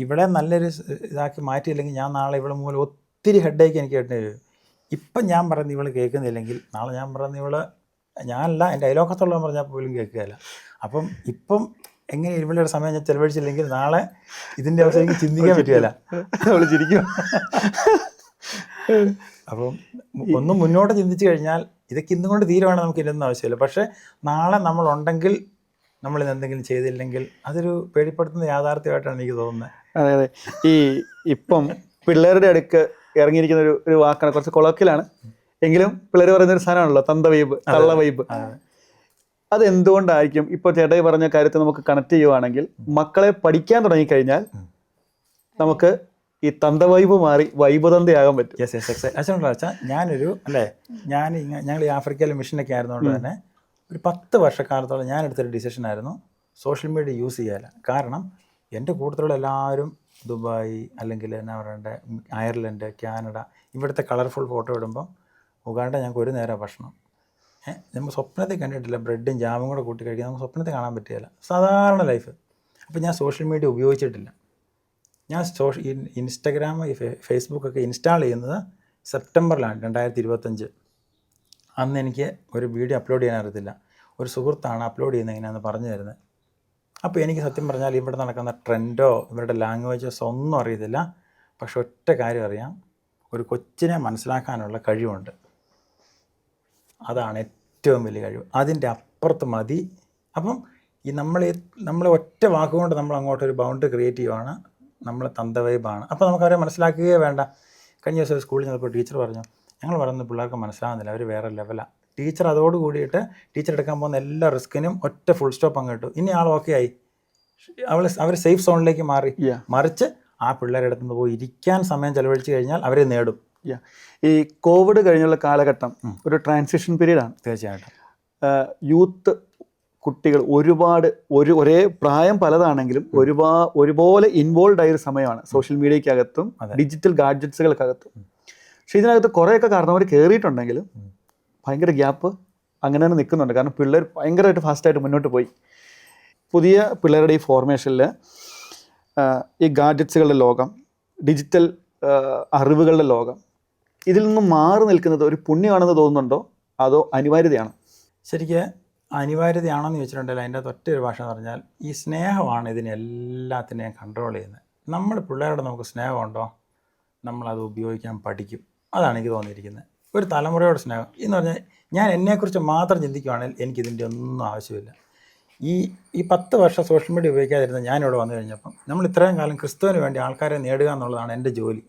ഇവിടെ നല്ലൊരു ഇതാക്കി മാറ്റിയില്ലെങ്കിൽ ഞാൻ നാളെ ഇവിടെ മൂലം ഒത്തിരി ഹെഡേക്ക് എനിക്ക് കേട്ടു വരും. ഇപ്പം ഞാൻ പറയുന്നത് ഇവൾ കേൾക്കുന്നില്ലെങ്കിൽ നാളെ ഞാൻ പറയുന്നത് ഇവൾ ഞാനല്ല എൻ്റെ അയലോക്കത്തുള്ള പറഞ്ഞാൽ പോലും കേൾക്കുകയില്ല. അപ്പം ഇപ്പം എങ്ങനെ ഇവളുടെ സമയം ഞാൻ ചെലവഴിച്ചില്ലെങ്കിൽ നാളെ ഇതിൻ്റെ അവസ്ഥ എനിക്ക് ചിന്തിക്കാൻ പറ്റുകയില്ല. അവൾ ചിരിക്കും. അപ്പം ഒന്നും മുന്നോട്ട് ചിന്തിച്ചു കഴിഞ്ഞാൽ ഇതൊക്കെ ഇന്നും കൊണ്ട് തീരുവാണ്, നമുക്ക് ഇരുന്ന ആവശ്യമില്ല. പക്ഷേ നാളെ നമ്മളുണ്ടെങ്കിൽ നമ്മളിത് എന്തെങ്കിലും ചെയ്തില്ലെങ്കിൽ അതൊരു പേടിപ്പെടുത്തുന്ന യാഥാർത്ഥ്യമായിട്ടാണ് എനിക്ക് തോന്നുന്നത്. അതെ അതെ. ഇപ്പം പിള്ളേരുടെ അടുക്ക് ഇറങ്ങിയിരിക്കുന്ന ഒരു വാക്കാണ്, കുറച്ച് കൊളക്കിലാണ് എങ്കിലും പിള്ളേർ പറയുന്നൊരു സാധനമാണല്ലോ തന്ത വൈബ്, തള്ള വൈബ്. അതെന്തുകൊണ്ടായിരിക്കും? ഇപ്പോൾ ചേട്ടായി പറഞ്ഞ കാര്യത്തെ നമുക്ക് കണക്ട് ചെയ്യുവാണെങ്കിൽ മക്കളെ പഠിക്കാൻ തുടങ്ങിക്കഴിഞ്ഞാൽ നമുക്ക് ഈ തന്ത വൈബ് മാറി വൈബ് തന്തയാകാൻ പറ്റും. Yes yes exact. അച്ഛനോട് ഞാനൊരു ഞങ്ങൾ ഈ ആഫ്രിക്കയിലെ മിഷനൊക്കെ ആയിരുന്നുകൊണ്ട് തന്നെ ഒരു 10 വർഷക്കാലത്തോളം ഞാൻ എടുത്തൊരു ഡിസിഷനായിരുന്നു സോഷ്യൽ മീഡിയ യൂസ് ചെയ്യാല്ല. കാരണം എൻ്റെ കൂട്ടത്തിലുള്ള എല്ലാവരും ദുബായ് അല്ലെങ്കിൽ എന്നാ പറയണ്ടേ അയർലൻഡ്, കാനഡ, ഇവിടുത്തെ കളർഫുൾ ഫോട്ടോ ഇടുമ്പം ഉഗാണ്ട ഞങ്ങൾക്ക് ഒരു നേരം ഭക്ഷണം നമ്മൾ സ്വപ്നത്തിൽ കണ്ടിട്ടില്ല. ബ്രെഡും ജാമും കൂടെ കൂട്ടി കഴിക്കാൻ നമുക്ക് സ്വപ്നത്തിൽ കാണാൻ പറ്റുകയില്ല, സാധാരണ ലൈഫ്. അപ്പോൾ ഞാൻ സോഷ്യൽ മീഡിയ ഉപയോഗിച്ചിട്ടില്ല. ഞാൻ ഇൻസ്റ്റഗ്രാം, ഫേസ്ബുക്കൊക്കെ ഇൻസ്റ്റാൾ ചെയ്യുന്നത് സെപ്റ്റംബറിലാണ് 2025. അന്ന് എനിക്ക് ഒരു വീഡിയോ അപ്ലോഡ് ചെയ്യാൻ അറിയത്തില്ല. ഒരു സുഹൃത്താണ് അപ്ലോഡ് ചെയ്യുന്നത് എങ്ങനെയാണെന്ന് പറഞ്ഞു തരുന്നത്. അപ്പോൾ എനിക്ക് സത്യം പറഞ്ഞാൽ ഇവിടെ നടക്കുന്ന ട്രെൻഡോ ഇവരുടെ ലാംഗ്വേജസോ ഒന്നും അറിയത്തില്ല. പക്ഷെ ഒറ്റ കാര്യം അറിയാം, ഒരു കൊച്ചിനെ മനസ്സിലാക്കാനുള്ള കഴിവുണ്ട്. അതാണ് ഏറ്റവും വലിയ കഴിവ്. അതിൻ്റെ അപ്പുറത്ത് മതി. അപ്പം ഈ നമ്മൾ ഒറ്റ വാക്കുകൊണ്ട് നമ്മൾ അങ്ങോട്ടൊരു ബൗണ്ടറി ക്രിയേറ്റ് ചെയ്യുവാണ്, നമ്മൾ തന്ത വൈബാണ്. അപ്പോൾ നമുക്കവരെ മനസ്സിലാക്കുകയേ വേണ്ട. കഴിഞ്ഞ ദിവസം സ്കൂളിൽ ചെന്നപ്പോൾ ടീച്ചർ പറഞ്ഞു, ഞങ്ങൾ പറയുന്നത് പിള്ളേർക്ക് മനസ്സിലാകുന്നില്ല, അവർ വേറെ ലെവലാണ്. ടീച്ചർ അതോട് കൂടിയിട്ട് ടീച്ചർ എടുക്കാൻ പോകുന്ന എല്ലാ റിസ്കിനും ഒറ്റ ഫുൾ സ്റ്റോപ്പ് അങ്ങ് ഇട്ടു. ഇനി ആൾ ഓക്കെ ആയി, അവർ സേഫ് സോണിലേക്ക് മാറി. മറിച്ച് ആ പിള്ളേരുടെ അടുത്തുനിന്ന് പോയി ഇരിക്കാൻ സമയം ചെലവഴിച്ച് കഴിഞ്ഞാൽ അവരെ നേടും. ഈ കോവിഡ് കഴിഞ്ഞുള്ള കാലഘട്ടം ഒരു ട്രാൻസിഷൻ പീരീഡാണ്. തീർച്ചയായിട്ടും യൂത്ത് കുട്ടികൾ ഒരുപാട് ഒരേ പ്രായം പലതാണെങ്കിലും ഒരുപോലെ ഇൻവോൾവ് ആയൊരു സമയമാണ് സോഷ്യൽ മീഡിയക്കകത്തും ഡിജിറ്റൽ ഗാഡ്ജറ്റ്സുകൾക്കകത്തും. പക്ഷെ ഇതിനകത്ത് കുറേയൊക്കെ കാരണവർ കയറിയിട്ടുണ്ടെങ്കിലും ഭയങ്കര ഗ്യാപ്പ് അങ്ങനെ തന്നെ നിൽക്കുന്നുണ്ട്. കാരണം പിള്ളേർ ഭയങ്കരമായിട്ട് ഫാസ്റ്റായിട്ട് മുന്നോട്ട് പോയി. പുതിയ പിള്ളേരുടെ ഈ ഫോർമേഷനിൽ ഈ ഗാഡ്ജറ്റ്സുകളുടെ ലോകം, ഡിജിറ്റൽ അറിവുകളുടെ ലോകം, ഇതിൽ നിന്നും മാറി നിൽക്കുന്നത് ഒരു പുണ്യമാണെന്ന് തോന്നുന്നുണ്ടോ അതോ അനിവാര്യതയാണോ? ശരിക്കും അനിവാര്യതയാണെന്ന് ചോദിച്ചിട്ടുണ്ടെങ്കിൽ അതിൻ്റെ അകത്ത് ഒറ്റൊരു ഭാഷ എന്ന് പറഞ്ഞാൽ ഈ സ്നേഹമാണ് ഇതിനെല്ലാത്തിനെയും കൺട്രോൾ ചെയ്യുന്നത്. നമ്മൾ പിള്ളേരോട് നമുക്ക് സ്നേഹമുണ്ടോ, നമ്മളത് ഉപയോഗിക്കാൻ പഠിക്കും. അതാണ് എനിക്ക് തോന്നിയിരിക്കുന്നത്. ഒരു തലമുറയോട് സ്നേഹം എന്ന് പറഞ്ഞാൽ ഞാൻ എന്നെക്കുറിച്ച് മാത്രം ചിന്തിക്കുകയാണെങ്കിൽ എനിക്കിതിൻ്റെ ഒന്നും ആവശ്യമില്ല. ഈ 10 വർഷം സോഷ്യൽ മീഡിയ ഉപയോഗിക്കാതിരുന്ന ഞാനിവിടെ വന്നു കഴിഞ്ഞപ്പം നമ്മൾ ഇത്രയും കാലം ക്രിസ്തുവിന് വേണ്ടി ആൾക്കാരെ നേടുക എന്നുള്ളതാണ് എൻ്റെ ജോലി.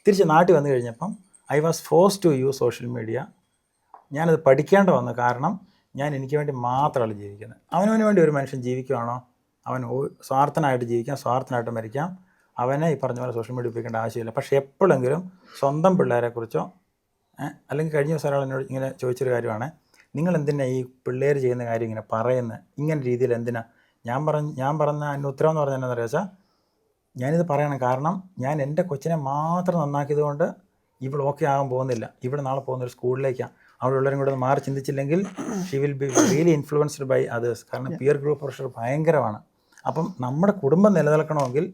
തിരിച്ച് നാട്ടിൽ വന്നു കഴിഞ്ഞപ്പം I was force to use social media. ഞാനത് പഠിക്കേണ്ട വന്നു. കാരണം ഞാൻ എനിക്ക് വേണ്ടി മാത്രമല്ല ജീവിക്കുന്നത്. അവനവന് വേണ്ടി ഒരു മനുഷ്യൻ ജീവിക്കുകയാണോ അവൻ സ്വാർത്ഥനായിട്ട് ജീവിക്കാം, സ്വാർത്ഥനായിട്ട് മരിക്കാം. അവനെ ഈ പറഞ്ഞ പോലെ സോഷ്യൽ മീഡിയ ഉപയോഗിക്കേണ്ട ആവശ്യമില്ല. പക്ഷേ എപ്പോഴെങ്കിലും സ്വന്തം പിള്ളേരെക്കുറിച്ചോ അല്ലെങ്കിൽ കഴിഞ്ഞ ദിവസം ഒരാൾ എന്നോട് ഇങ്ങനെ ചോദിച്ചൊരു കാര്യമാണ്, നിങ്ങൾ എന്തിനാ ഈ പിള്ളേർ ചെയ്യുന്ന കാര്യം ഇങ്ങനെ പറയുന്നത്, ഇങ്ങനെ രീതിയിൽ എന്തിനാ? ഞാൻ പറഞ്ഞ അതിൻ്റെ ഉത്തരം എന്ന് പറഞ്ഞാൽ എന്താണെന്ന് വെച്ചാൽ, ഞാനിത് പറയണം കാരണം ഞാൻ എൻ്റെ കൊച്ചിനെ മാത്രം നന്നാക്കിയത് കൊണ്ട് ഇവൾ ഓക്കെ ആകാൻ പോകുന്നില്ല. ഇവിടെ നാളെ പോകുന്നൊരു സ്കൂളിലേക്കാണ്. അവിടെ ഉള്ളവരും കൂടെ മാറി ചിന്തിച്ചില്ലെങ്കിൽ she will be really influenced by others. കാരണം പിയർ ഗ്രൂപ്പ് പ്രഷർ ഭയങ്കരമാണ്. അപ്പം നമ്മുടെ കുടുംബം നിലനിൽക്കണമെങ്കിൽ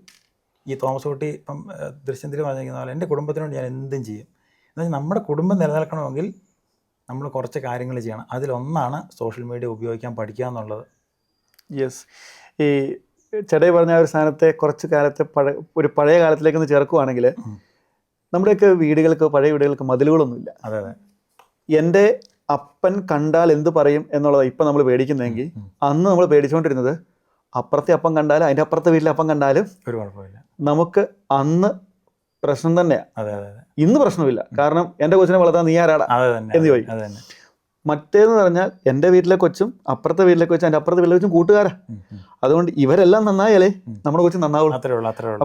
ഈ തോമസ് കുട്ടി ഇപ്പം ദൃശ്യത്തിൽ പറഞ്ഞിരിക്കുന്ന പോലെ എൻ്റെ കുടുംബത്തിനോട് ഞാൻ എന്തും ചെയ്യും. എന്നാൽ നമ്മുടെ കുടുംബം നിലനിൽക്കണമെങ്കിൽ നമ്മൾ കുറച്ച് കാര്യങ്ങൾ ചെയ്യണം. അതിലൊന്നാണ് സോഷ്യൽ മീഡിയ ഉപയോഗിക്കാൻ പഠിക്കുക എന്നുള്ളത്. യെസ്, ഈ ചേട്ടായി പറഞ്ഞ ഒരു സ്ഥാനത്തെ കുറച്ച് കാലത്തെ പഴയ കാലത്തിലേക്കൊന്ന് ചേർക്കുവാണെങ്കിൽ നമ്മുടെയൊക്കെ പഴയ വീടുകൾക്ക് മതിലുകളൊന്നുമില്ല. അതെ അതെ. എൻ്റെ അപ്പൻ കണ്ടാൽ എന്ത് പറയും എന്നുള്ളതാണ് ഇപ്പം നമ്മൾ പേടിക്കുന്നതെങ്കിൽ അന്ന് നമ്മൾ പേടിച്ചുകൊണ്ടിരുന്നത് അപ്പുറത്തെ അപ്പം കണ്ടാലും അതിൻ്റെ അപ്പുറത്തെ വീട്ടിലെ അപ്പം കണ്ടാലും ഒരു കുഴപ്പമില്ല, നമുക്ക് അന്ന് പ്രശ്നം തന്നെയാണ്. അതെ അതെ. ഇന്ന് പ്രശ്നമില്ല. കാരണം എൻ്റെ കൊച്ചിനെ വളർത്താൻ നീ ആരാടാ എന്ന് ചോദിക്കും. മറ്റേന്ന് പറഞ്ഞാൽ എൻ്റെ വീട്ടിലെ കൊച്ചും അപ്പുറത്തെ വീട്ടിലെ കൊച്ചും എൻ്റെ അപ്പുറത്തെ വീട്ടിലെ കൊച്ചും കൂട്ടുകാരാ. അതുകൊണ്ട് ഇവരെല്ലാം നന്നായാലേ നമ്മുടെ കൊച്ചു നന്നാവുള്ളൂ.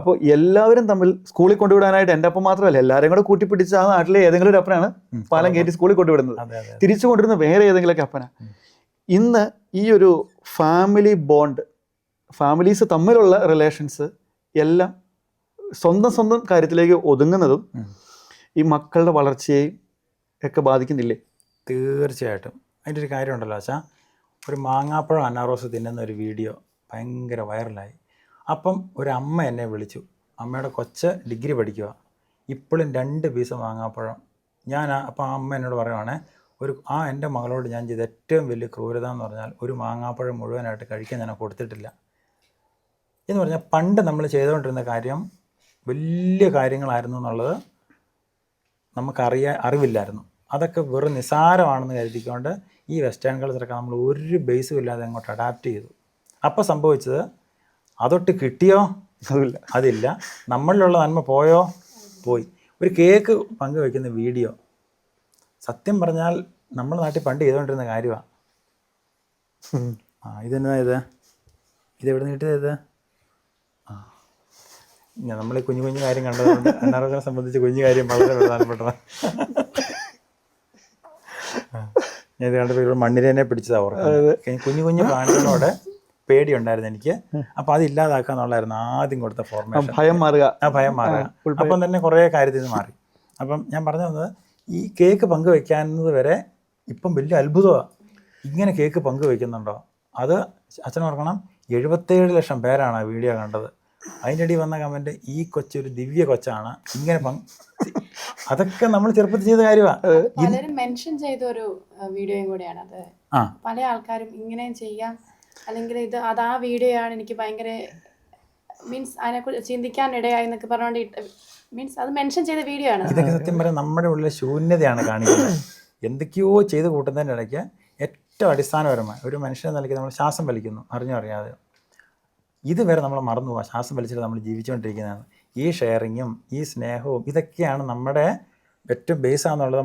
അപ്പോൾ എല്ലാവരും തമ്മിൽ സ്കൂളിൽ കൊണ്ടുവിടാനായിട്ട് എൻ്റെ അപ്പം മാത്രമല്ല, എല്ലാവരും കൂടെ കൂട്ടിപ്പിടിച്ച് ആ നാട്ടിലെ ഏതെങ്കിലും ഒരു അപ്പനാണ് പാലം കയറ്റി സ്കൂളിൽ കൊണ്ടുവിടുന്നത്. തിരിച്ചു കൊണ്ടിരുന്ന വേറെ ഏതെങ്കിലുമൊക്കെ അപ്പനാ. ഇന്ന് ഈ ഒരു ഫാമിലി ബോണ്ട്, ഫാമിലീസ് തമ്മിലുള്ള റിലേഷൻസ് എല്ലാം സ്വന്തം കാര്യത്തിലേക്ക് ഒതുങ്ങുന്നതും ഈ മക്കളുടെ വളർച്ചയെയും ഒക്കെ ബാധിക്കുന്നില്ലേ? തീർച്ചയായിട്ടും. അതിൻ്റെ ഒരു കാര്യമുണ്ടല്ലോ വെച്ചാൽ, ഒരു മാങ്ങാപ്പഴം അനാറോസ് തിന്നുന്ന ഒരു വീഡിയോ ഭയങ്കര വൈറലായി. അപ്പം ഒരു അമ്മ എന്നെ വിളിച്ചു. അമ്മയുടെ കൊച്ച് ഡിഗ്രി പഠിക്കുക, ഇപ്പോഴും 2 പീസ് മാങ്ങാപ്പഴം. അപ്പം ആ അമ്മ എന്നോട് പറയുവാണേ, എൻ്റെ മകളോട് ഞാൻ ചെയ്ത ഏറ്റവും വലിയ ക്രൂരത എന്ന് പറഞ്ഞാൽ ഒരു മാങ്ങാപ്പഴം മുഴുവനായിട്ട് കഴിക്കാൻ ഞാൻ കൊടുത്തിട്ടില്ല എന്ന് പറഞ്ഞാൽ, പണ്ട് നമ്മൾ ചെയ്തുകൊണ്ടിരുന്ന കാര്യം വലിയ കാര്യങ്ങളായിരുന്നു എന്നുള്ളത് അറിവില്ലായിരുന്നു. അതൊക്കെ വെറും നിസാരമാണെന്ന് കരുതിക്കൊണ്ട് ഈ വെസ്റ്റേൺ കൾച്ചറൊക്കെ നമ്മൾ ഒരു ബേസും ഇല്ലാതെ അങ്ങോട്ട് അഡാപ്റ്റ് ചെയ്തു. അപ്പോൾ സംഭവിച്ചത്, അതൊട്ട് കിട്ടിയോ? അതില്ല. നമ്മളിലുള്ള നന്മ പോയി. ഒരു കേക്ക് പങ്കുവയ്ക്കുന്ന വീഡിയോ, സത്യം പറഞ്ഞാൽ നമ്മുടെ നാട്ടിൽ പണ്ട് ചെയ്തുകൊണ്ടിരുന്ന കാര്യമാണ്. ഇതെന്നാ ഇതെവിടെ നിന്ന് കിട്ടിയത്? നമ്മൾ ഈ കുഞ്ഞു കാര്യം കണ്ടതുകൊണ്ട് അനാരോഗ്യനെ സംബന്ധിച്ച് കുഞ്ഞു കാര്യം വളരെ പ്രധാനപ്പെട്ടതാണ്. ഞാൻ ഇത് കണ്ടപ്പോൾ മണ്ണിരേനെ പിടിച്ചതാണ് ഓർക്കുന്നത്. കുഞ്ഞു പ്രാണികളോട് പേടിയുണ്ടായിരുന്നു എനിക്ക്. അപ്പോൾ അത് ഇല്ലാതാക്കാന്നുള്ളായിരുന്നു ആദ്യം കൊടുത്ത ഫോർമേഷൻ. ഭയം മാറുക. അപ്പം തന്നെ കുറേ കാര്യത്തിൽ നിന്ന് മാറി. അപ്പം ഞാൻ പറഞ്ഞു വന്നത്, ഈ കേക്ക് പങ്കുവെക്കാവുന്നത് വരെ ഇപ്പം വലിയ അത്ഭുതമാണ്. ഇങ്ങനെ കേക്ക് പങ്കുവെക്കുന്നുണ്ടോ? അത് അച്ഛൻ ഓർക്കണം, 77 ലക്ഷം പേരാണ് ആ വീഡിയോ കണ്ടത്. അതിൻ്റെ ഇടയിൽ വന്ന കമൻറ്റ്, ഈ കൊച്ചൊരു ദിവ്യ കൊച്ചാണ്, ഇങ്ങനെ അതൊക്കെ നമ്മൾ ചെറുപ്പത്തിൽ ചെയ്ത കാര്യമാണ്. പലരും മെൻഷൻ ചെയ്ത ഒരു വീഡിയോയും കൂടെയാണ് അത്. പല ആൾക്കാരും ഇങ്ങനെയും ചെയ്യാം, അല്ലെങ്കിൽ അത് ആ വീഡിയോ ആണ് എനിക്ക് ഭയങ്കര മീൻസ് അതിനെക്കുറിച്ച് ചിന്തിക്കാൻ ഇടയായി എന്നൊക്കെ പറഞ്ഞുകൊണ്ട് മീൻസ് അത് മെൻഷൻ ചെയ്ത വീഡിയോ ആണ്. ഇതൊക്കെ സത്യം പറയാം നമ്മുടെ ഉള്ളിലെ ശൂന്യതയാണ് കാണിക്കുന്നത്. എന്തൊക്കെയോ ചെയ്ത് കൂട്ടുന്നതിൻ്റെ ഇടയ്ക്ക് ഏറ്റവും അടിസ്ഥാനപരമായി ഒരു മനുഷ്യനെ നിലയ്ക്ക് നമ്മൾ ശ്വാസം വലിക്കുന്നു, അറിയാതെ. ഇതുവരെ നമ്മൾ മറന്നു പോകാം, ശ്വാസം വലിച്ചിട്ട് നമ്മൾ ജീവിച്ചുകൊണ്ടിരിക്കുന്നതാണ്. ഈ ഷെയറിങ്ങും ഈ സ്നേഹവും ഇതൊക്കെയാണ് നമ്മുടെ ഏറ്റവും ബേസാണെന്നുള്ളത്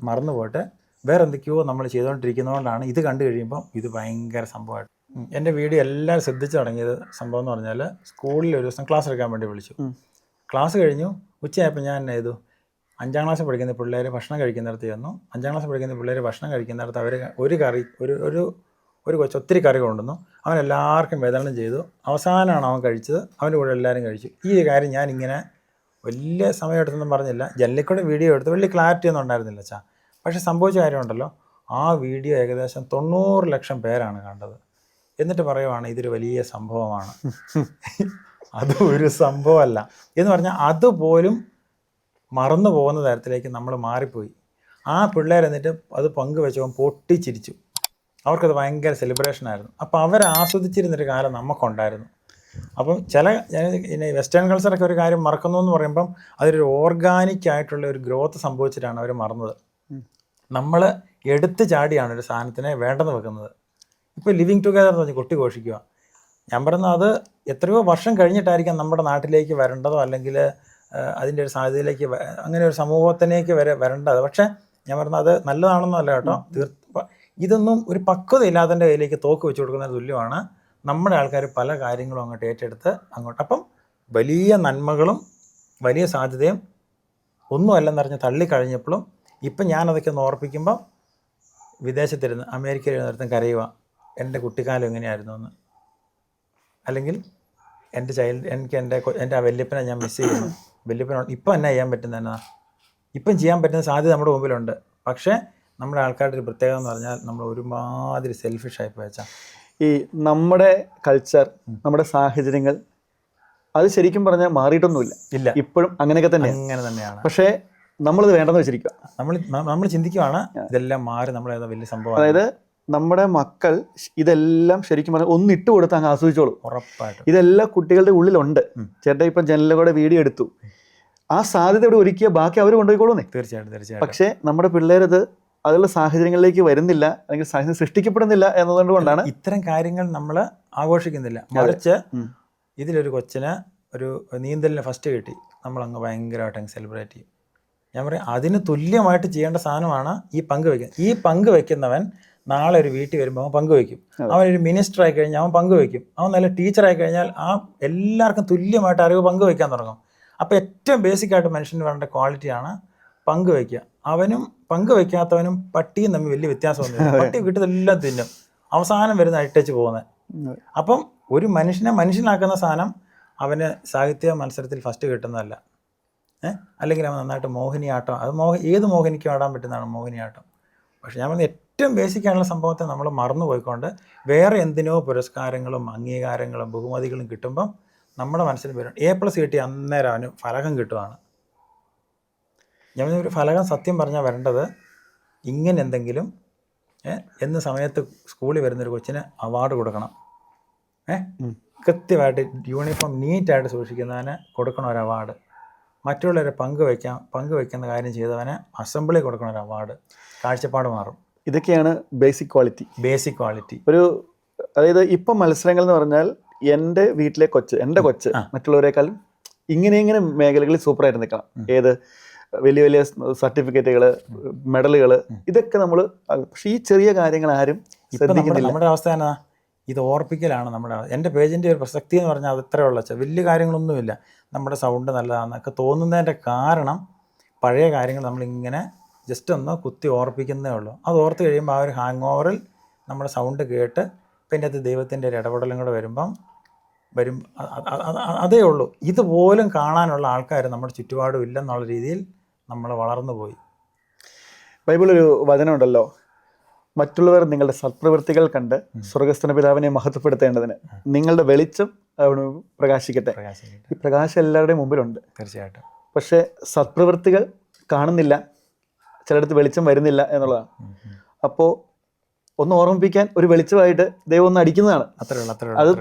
മറന്നു പോയിട്ട് വേറെ എന്തൊക്കെയോ നമ്മൾ ചെയ്തുകൊണ്ടിരിക്കുന്നതുകൊണ്ടാണ് ഇത് കണ്ടു കഴിയുമ്പോൾ ഇത് ഭയങ്കര സംഭവമായിട്ട്. എൻ്റെ വീഡിയോ എല്ലാവരും ശ്രദ്ധിച്ചു തുടങ്ങിയത് സംഭവം എന്ന് പറഞ്ഞാൽ, സ്കൂളിൽ ഒരു ദിവസം ക്ലാസ് എടുക്കാൻ വേണ്ടി വിളിച്ചു. ക്ലാസ് കഴിഞ്ഞു, ഉച്ചയായപ്പോൾ ഞാൻ എന്നാ ചെയ്തു, 5ാം ക്ലാസ്സിൽ പഠിക്കുന്ന പിള്ളേർ ഭക്ഷണം കഴിക്കുന്നിടത്ത് ചെന്നു. 5ാം ക്ലാസ്സിൽ പഠിക്കുന്ന പിള്ളേർ ഭക്ഷണം കഴിക്കുന്നിടത്ത് അവർ ഒരു കൊച്ച് ഒത്തിരി കറി കൊണ്ടുവന്നു. അവൻ എല്ലാവർക്കും വിതരണം ചെയ്തു. അവസാനമാണ് അവൻ കഴിച്ചത്. അവൻ്റെ കൂടെ എല്ലാവരും കഴിച്ചു. ഈ കാര്യം ഞാനിങ്ങനെ വലിയ സമയം എടുത്തൊന്നും പറഞ്ഞില്ല, ജനലിക്കൂടെ വീഡിയോ എടുത്ത് വലിയ ക്ലാരിറ്റി ഒന്നും ഉണ്ടായിരുന്നില്ല അച്ഛാ. പക്ഷേ സംഭവിച്ച കാര്യമുണ്ടല്ലോ, ആ വീഡിയോ ഏകദേശം 90 ലക്ഷം പേരാണ് കണ്ടത്. എന്നിട്ട് പറയുവാണ് ഇതൊരു വലിയ സംഭവമാണ്. അത് ഒരു സംഭവമല്ല എന്ന് പറഞ്ഞാൽ അതുപോലും മറന്നു പോകുന്ന തരത്തിലേക്ക് നമ്മൾ മാറിപ്പോയി. ആ പിള്ളേർ എന്നിട്ട് അത് പങ്കുവെച്ചവൻ പൊട്ടിച്ചിരിച്ചു. അവർക്കത് ഭയങ്കര സെലിബ്രേഷനായിരുന്നു. അപ്പോൾ അവർ ആസ്വദിച്ചിരുന്നൊരു കാലം നമുക്കുണ്ടായിരുന്നു. അപ്പം വെസ്റ്റേൺ കൾച്ചറൊക്കെ ഒരു കാര്യം മറക്കുന്നു എന്ന് പറയുമ്പം അതൊരു ഓർഗാനിക് ആയിട്ടുള്ള ഒരു ഗ്രോത്ത് സംഭവിച്ചിട്ടാണ് അവർ മറന്നത്. നമ്മൾ എടുത്തു ചാടിയാണ് ഒരു സാധനത്തിനെ വേണ്ടെന്ന് വെക്കുന്നത്. ഇപ്പോൾ ലിവിങ് ടുഗെദർ എന്ന് പറഞ്ഞ് കൊട്ടിഘോഷിക്കുക. ഞാൻ പറയുന്നത് അത് എത്രയോ വർഷം കഴിഞ്ഞിട്ടായിരിക്കാം നമ്മുടെ നാട്ടിലേക്ക് വരേണ്ടതോ അല്ലെങ്കിൽ അതിൻ്റെ ഒരു സാധ്യതയിലേക്ക് അങ്ങനെ ഒരു സമൂഹത്തിലേക്ക് വരേണ്ടത്. പക്ഷേ ഞാൻ പറഞ്ഞത് അത് നല്ലതാണെന്നല്ല കേട്ടോ, ഇതൊന്നും ഒരു പക്വത ഇല്ലാത്തതിൻ്റെ കയ്യിലേക്ക് തോക്ക് വെച്ച് കൊടുക്കുന്നതിന് തുല്യമാണ്. നമ്മുടെ ആൾക്കാർ പല കാര്യങ്ങളും അങ്ങോട്ട് ഏറ്റെടുത്ത് അങ്ങോട്ട്, അപ്പം വലിയ നന്മകളും വലിയ സാധ്യതയും ഒന്നും അല്ലെന്നറിഞ്ഞ് തള്ളിക്കഴിഞ്ഞപ്പോഴും ഇപ്പം ഞാനതൊക്കെ ഒന്ന് ഓർപ്പിക്കുമ്പം വിദേശത്തിരുന്ന് അമേരിക്കയിലിരുന്നിടത്തും കരയുക, എൻ്റെ കുട്ടിക്കാലം എങ്ങനെയായിരുന്നു എന്ന്, അല്ലെങ്കിൽ എനിക്ക് എൻ്റെ ആ വല്യപ്പനെ ഞാൻ മിസ് ചെയ്യുന്നു. വല്യപ്പനോട് ഇപ്പം എന്നാ ചെയ്യാൻ പറ്റുന്നത് എന്നാ, ഇപ്പം ചെയ്യാൻ പറ്റുന്ന സാധ്യത നമ്മുടെ മുമ്പിലുണ്ട്. പക്ഷേ നമ്മുടെ ആൾക്കാരുടെ ഒരു പ്രത്യേകത എന്ന് പറഞ്ഞാൽ നമ്മൾ ഒരുമാതിരി സെൽഫിഷായി പോയച്ചാൽ ഈ നമ്മുടെ കൾച്ചർ, നമ്മുടെ സാഹചര്യങ്ങൾ അത് ശരിക്കും പറഞ്ഞാൽ മാറിയിട്ടൊന്നുമില്ല. ഇല്ല, ഇപ്പോഴും അങ്ങനെയൊക്കെ തന്നെയാണ്. പക്ഷേ നമ്മളിത് വേണ്ടെന്ന് വെച്ചിരിക്കുക. നമ്മൾ ചിന്തിക്കുവാണ് ഇതെല്ലാം മാറി നമ്മളേതാ വലിയ സംഭവം. അതായത് നമ്മുടെ മക്കൾ ഇതെല്ലാം ശരിക്കും പറഞ്ഞാൽ ഒന്ന് ഇട്ട് കൊടുത്ത് അങ്ങ് ആസ്വദിച്ചോളൂ. ഉറപ്പായിട്ടും ഇതെല്ലാം കുട്ടികളുടെ ഉള്ളിലുണ്ട്. ചേട്ടാ ഇപ്പം ജനലുകൂടെ വീഡിയോ എടുത്തു, ആ സാധ്യത ഇവിടെ ഒരുക്കിയ ബാക്കി അവർ കൊണ്ടുപോയിക്കോളൂന്നേ. തീർച്ചയായിട്ടും. പക്ഷേ നമ്മുടെ പിള്ളേരത് അതിലുള്ള സാഹചര്യങ്ങളിലേക്ക് വരുന്നില്ല, അല്ലെങ്കിൽ സാഹചര്യം സൃഷ്ടിക്കപ്പെടുന്നില്ല എന്നതുകൊണ്ടാണ് ഇത്തരം കാര്യങ്ങൾ നമ്മൾ ആഘോഷിക്കുന്നില്ല. മറിച്ച് ഇതിലൊരു കൊച്ചിന് ഒരു നീന്തലിന് ഫസ്റ്റ് കിട്ടി, നമ്മളങ്ങ് ഭയങ്കരമായിട്ട് അങ്ങ് സെലിബ്രേറ്റ് ചെയ്യും. ഞാൻ പറയും അതിന് തുല്യമായിട്ട് ചെയ്യേണ്ട സാധനമാണ് ഈ പങ്കുവയ്ക്കുന്നത്. ഈ പങ്കുവയ്ക്കുന്നവൻ നാളെ ഒരു വീട്ടിൽ വരുമ്പോൾ അവൻ പങ്കുവയ്ക്കും. അവനൊരു മിനിസ്റ്റർ ആയി കഴിഞ്ഞാൽ അവൻ പങ്കുവയ്ക്കും. അവൻ നല്ല ടീച്ചറായി കഴിഞ്ഞാൽ ആ എല്ലാവർക്കും തുല്യമായിട്ട് അറിവ് പങ്കുവയ്ക്കാൻ തുടങ്ങും. അപ്പോൾ ഏറ്റവും ബേസിക്കായിട്ട് മനുഷ്യന് വേണ്ട ക്വാളിറ്റിയാണ് പങ്കുവയ്ക്കുക. അവനും പങ്കുവയ്ക്കാത്തവനും പട്ടിയും തമ്മിൽ വലിയ വ്യത്യാസമൊന്നുമില്ല. പട്ടി കിട്ടുന്നതെല്ലാം തിന്നും, അവസാനം വരുന്ന അഴിട്ടച്ച് പോകുന്നത്. അപ്പം ഒരു മനുഷ്യനെ മനുഷ്യനാക്കുന്ന സാധനം അവന് സാഹിത്യ മത്സരത്തിൽ ഫസ്റ്റ് കിട്ടുന്നതല്ല, അല്ലെങ്കിൽ അവൻ നന്നായിട്ട് മോഹിനിയാട്ടം, അത് ഏത് മോഹിനിക്കും ആടാൻ പറ്റുന്നതാണ് മോഹിനിയാട്ടം. പക്ഷെ ഞാൻ പറഞ്ഞ ഏറ്റവും ബേസിക്കായിട്ടുള്ള സംഭവത്തെ നമ്മൾ മറന്നുപോയിക്കൊണ്ട് വേറെ എന്തിനോ പുരസ്കാരങ്ങളും അംഗീകാരങ്ങളും ബഹുമതികളും കിട്ടുമ്പം നമ്മുടെ മനസ്സിൽ വരും A+ കിട്ടി അന്നേരം അവന് ഫലകം കിട്ടുവാണ്. ഞാൻ ഒരു ഫലകം സത്യം പറഞ്ഞാൽ വരേണ്ടത് ഇങ്ങനെ എന്തെങ്കിലും എന്ന സമയത്ത് സ്കൂളിൽ വരുന്നൊരു കൊച്ചിന് അവാർഡ് കൊടുക്കണം. കൃത്യമായിട്ട് യൂണിഫോം നീറ്റായിട്ട് സൂക്ഷിക്കുന്നതിന് കൊടുക്കണം ഒരു അവാർഡ്. മറ്റുള്ളവരെ പങ്കുവയ്ക്കുന്ന കാര്യം ചെയ്തവന് അസംബ്ലി കൊടുക്കണം ഒരു അവാർഡ്. കാഴ്ചപ്പാട് മാറും. ഇതൊക്കെയാണ് ബേസിക് ക്വാളിറ്റി. ഒരു അതായത് ഇപ്പം മത്സരങ്ങൾ എന്ന് പറഞ്ഞാൽ എൻ്റെ വീട്ടിലെ എൻ്റെ കൊച്ച് മറ്റുള്ളവരെക്കാളും ഇങ്ങനെ മേഖലകളിൽ സൂപ്പറായിട്ട് നിൽക്കണം. ഏത് വലിയ വലിയ സർട്ടിഫിക്കറ്റുകൾ, മെഡലുകൾ, ഇതൊക്കെ നമ്മൾ, പക്ഷേ ഈ ചെറിയ കാര്യങ്ങൾ ആരും ശ്രദ്ധിക്കുന്നില്ല. നമ്മുടെ അവസ്ഥ എന്നാ, ഇത് ഓർപ്പിക്കലാണ് എൻ്റെ പേജിൻ്റെ ഒരു പ്രസക്തി എന്ന് പറഞ്ഞാൽ അത് ഇത്രയേ ഉള്ളൂ. വലിയ കാര്യങ്ങളൊന്നുമില്ല. നമ്മുടെ സൗണ്ട് നല്ലതാണെന്നൊക്കെ തോന്നുന്നതിൻ്റെ കാരണം പഴയ കാര്യങ്ങൾ നമ്മളിങ്ങനെ ജസ്റ്റ് ഒന്ന് കുത്തി ഓർപ്പിക്കുന്നതേ ഉള്ളൂ. അത് ഓർത്ത് കഴിയുമ്പോൾ ആ ഒരു ഹാങ് ഓവറിൽ നമ്മുടെ സൗണ്ട് കേട്ട് പിന്നെ അത് ദൈവത്തിൻ്റെ ഒരു ഇടപെടലും കൂടെ വരും അതേ ഉള്ളൂ. ഇതുപോലും കാണാനുള്ള ആൾക്കാർ നമ്മുടെ ചുറ്റുപാടും ഇല്ലെന്നുള്ള രീതിയിൽ നമ്മൾ വളർന്നു പോയി. ബൈബിളൊരു വചനമുണ്ടല്ലോ, മറ്റുള്ളവർ നിങ്ങളുടെ സത്പ്രവൃത്തികൾ കണ്ട് സ്വർഗസ്ഥന പിതാവിനെ മഹത്വപ്പെടുത്തേണ്ടതിന് നിങ്ങളുടെ വെളിച്ചം അവിടെ പ്രകാശിക്കട്ടെ. ഈ പ്രകാശം എല്ലാവരുടെയും മുമ്പിലുണ്ട് തീർച്ചയായിട്ടും. പക്ഷേ സത്പ്രവൃത്തികൾ കാണുന്നില്ല, ചിലയിടത്ത് വെളിച്ചം വരുന്നില്ല എന്നുള്ളതാണ്. അപ്പോൾ ഒന്ന് ഓർമ്മിപ്പിക്കാൻ ഒരു വെളിച്ചമായിട്ട് ദൈവം ഒന്ന് അടിക്കുന്നതാണ്. അത്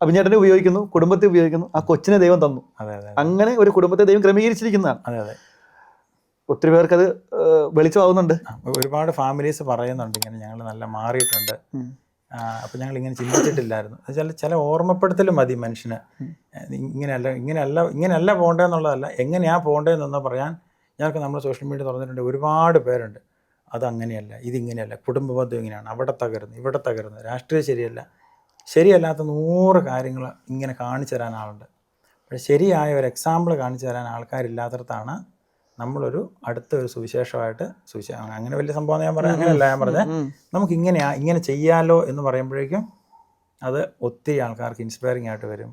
അഭിഞ്ഞേട്ടനെ ഉപയോഗിക്കുന്നു, കുടുംബത്തെ ഉപയോഗിക്കുന്നു, ആ കൊച്ചിനെ ദൈവം തന്നു. അങ്ങനെ ഒരു കുടുംബത്തെ ദൈവം ക്രമീകരിച്ചിരിക്കുന്നതാണ്. ഒത്തിരി പേർക്കത് വെളിച്ചമാവുന്നുണ്ട്. ഒരുപാട് ഫാമിലീസ് പറയുന്നുണ്ട് ഇങ്ങനെ ഞങ്ങൾ നല്ല മാറിയിട്ടുണ്ട്. അപ്പം ഞങ്ങൾ ഇങ്ങനെ ചിന്തിച്ചിട്ടില്ലായിരുന്നു. എന്നുവെച്ചാൽ ചില ഓർമ്മപ്പെടുത്തൽ മതി മനുഷ്യന്. ഇങ്ങനെയല്ല പോകേണ്ടതെന്നുള്ളതല്ല, എങ്ങനെയാണ് പോകേണ്ടതെന്നൊന്ന് പറയാൻ ഞങ്ങൾക്ക് നമ്മൾ സോഷ്യൽ മീഡിയ തുറന്നിട്ടുണ്ട്. ഒരുപാട് പേരുണ്ട് അതങ്ങനെയല്ല, ഇതിങ്ങനെയല്ല, കുടുംബ ബന്ധം ഇങ്ങനെയാണ്, അവിടെ തകരുന്നു, ഇവിടെ തകരുന്നു, രാഷ്ട്രീയം ശരിയല്ലാത്ത 100 കാര്യങ്ങൾ ഇങ്ങനെ കാണിച്ചു തരാൻ ആളുണ്ട്. പക്ഷേ ശരിയായ ഒരു എക്സാമ്പിൾ കാണിച്ചു തരാൻ ആൾക്കാരില്ലാത്തടത്താണ് നമ്മളൊരു അടുത്തൊരു സുവിശേഷമായിട്ട് അങ്ങനെ വലിയ സംഭവം ഞാൻ അങ്ങനെയല്ല ഞാൻ പറഞ്ഞത്. നമുക്ക് ഇങ്ങനെ ചെയ്യാലോ എന്ന് പറയുമ്പോഴേക്കും അത് ഒത്തിരി ആൾക്കാർക്ക് ഇൻസ്പയറിംഗ് ആയിട്ട് വരും.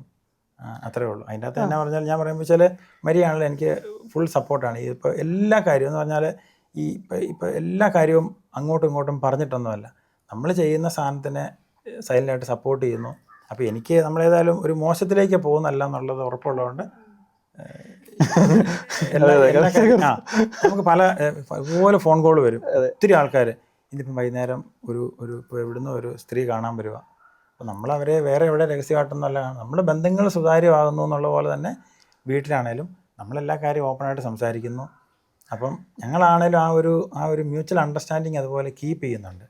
അത്രേ ഉള്ളൂ. അതിൻ്റെ അകത്ത് എന്നാ പറഞ്ഞാൽ ഞാൻ പറയുമ്പോൾ വെച്ചാൽ മരിയാണല്ലോ എനിക്ക് ഫുൾ സപ്പോർട്ടാണ്. ഇപ്പോൾ എല്ലാ കാര്യവും എന്ന് പറഞ്ഞാൽ ഇപ്പോൾ എല്ലാ കാര്യവും അങ്ങോട്ടും ഇങ്ങോട്ടും പറഞ്ഞിട്ടൊന്നുമല്ല, നമ്മൾ ചെയ്യുന്ന സാധനത്തിനെ സൈലൻ്റായിട്ട് സപ്പോർട്ട് ചെയ്യുന്നു. അപ്പോൾ എനിക്ക് നമ്മളേതായാലും ഒരു മോശത്തിലേക്ക് പോകുന്നല്ല എന്നുള്ളത് ഉറപ്പുള്ളതുകൊണ്ട് നമുക്ക് ഇതുപോലെ ഫോൺ കോൾ വരും. ഒത്തിരി ആൾക്കാർ ഇന്നിപ്പം വൈകുന്നേരം ഇപ്പോൾ ഇവിടുന്ന് ഒരു സ്ത്രീ കാണാൻ വരിക. അപ്പോൾ നമ്മളവരെ വേറെ എവിടെ രഹസ്യമായിട്ടൊന്നുമല്ല, നമ്മുടെ ബന്ധങ്ങൾ സുതാര്യമാകുന്നു എന്നുള്ള പോലെ തന്നെ വീട്ടിലാണേലും നമ്മളെല്ലാ കാര്യവും ഓപ്പണായിട്ട് സംസാരിക്കുന്നു. അപ്പം ഞങ്ങളാണേലും ആ ഒരു മ്യൂച്വൽ അണ്ടർസ്റ്റാൻഡിങ് അതുപോലെ കീപ്പ് ചെയ്യുന്നുണ്ട്.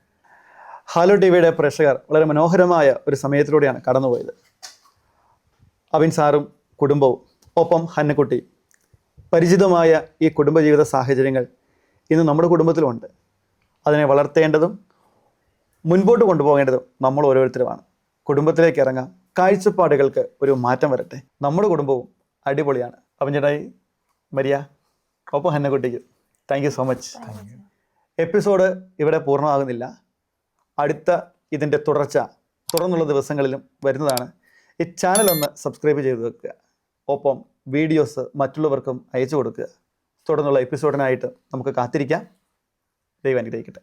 ഹലോ ടി വിയുടെ പ്രേക്ഷകർ വളരെ മനോഹരമായ ഒരു സമയത്തിലൂടെയാണ് കടന്നുപോയത്. അബിൻ സാറും കുടുംബവും ഒപ്പം ഹന്നക്കുട്ടി പരിചിതമായ ഈ കുടുംബജീവിത സാഹചര്യങ്ങൾ ഇന്ന് നമ്മുടെ കുടുംബത്തിലുമുണ്ട്. അതിനെ വളർത്തേണ്ടതും മുൻപോട്ട് കൊണ്ടുപോകേണ്ടതും നമ്മൾ ഓരോരുത്തരുമാണ്. കുടുംബത്തിലേക്ക് ഇറങ്ങാം, കാഴ്ചപ്പാടുകൾക്ക് ഒരു മാറ്റം വരട്ടെ. നമ്മുടെ കുടുംബവും അടിപൊളിയാണ്. അപ്പം ചേട്ടായി, മരിയ, ഒപ്പം ഹന്നക്കുട്ടിക്ക് thank you so much. Episode ഇവിടെ പൂർണ്ണമാകുന്നില്ല. അടുത്ത ഇതിൻ്റെ തുടർന്നുള്ള ദിവസങ്ങളിലും വരുന്നതാണ്. ഈ ചാനൽ ഒന്ന് സബ്സ്ക്രൈബ് ചെയ്ത് വെക്കുക, ഒപ്പം വീഡിയോസ് മറ്റുള്ളവർക്കും അയച്ചു കൊടുക്കുക. തുടർന്നുള്ള എപ്പിസോഡിനായിട്ട് നമുക്ക് കാത്തിരിക്കാം. ദൈവം അനുഗ്രഹിക്കട്ടെ.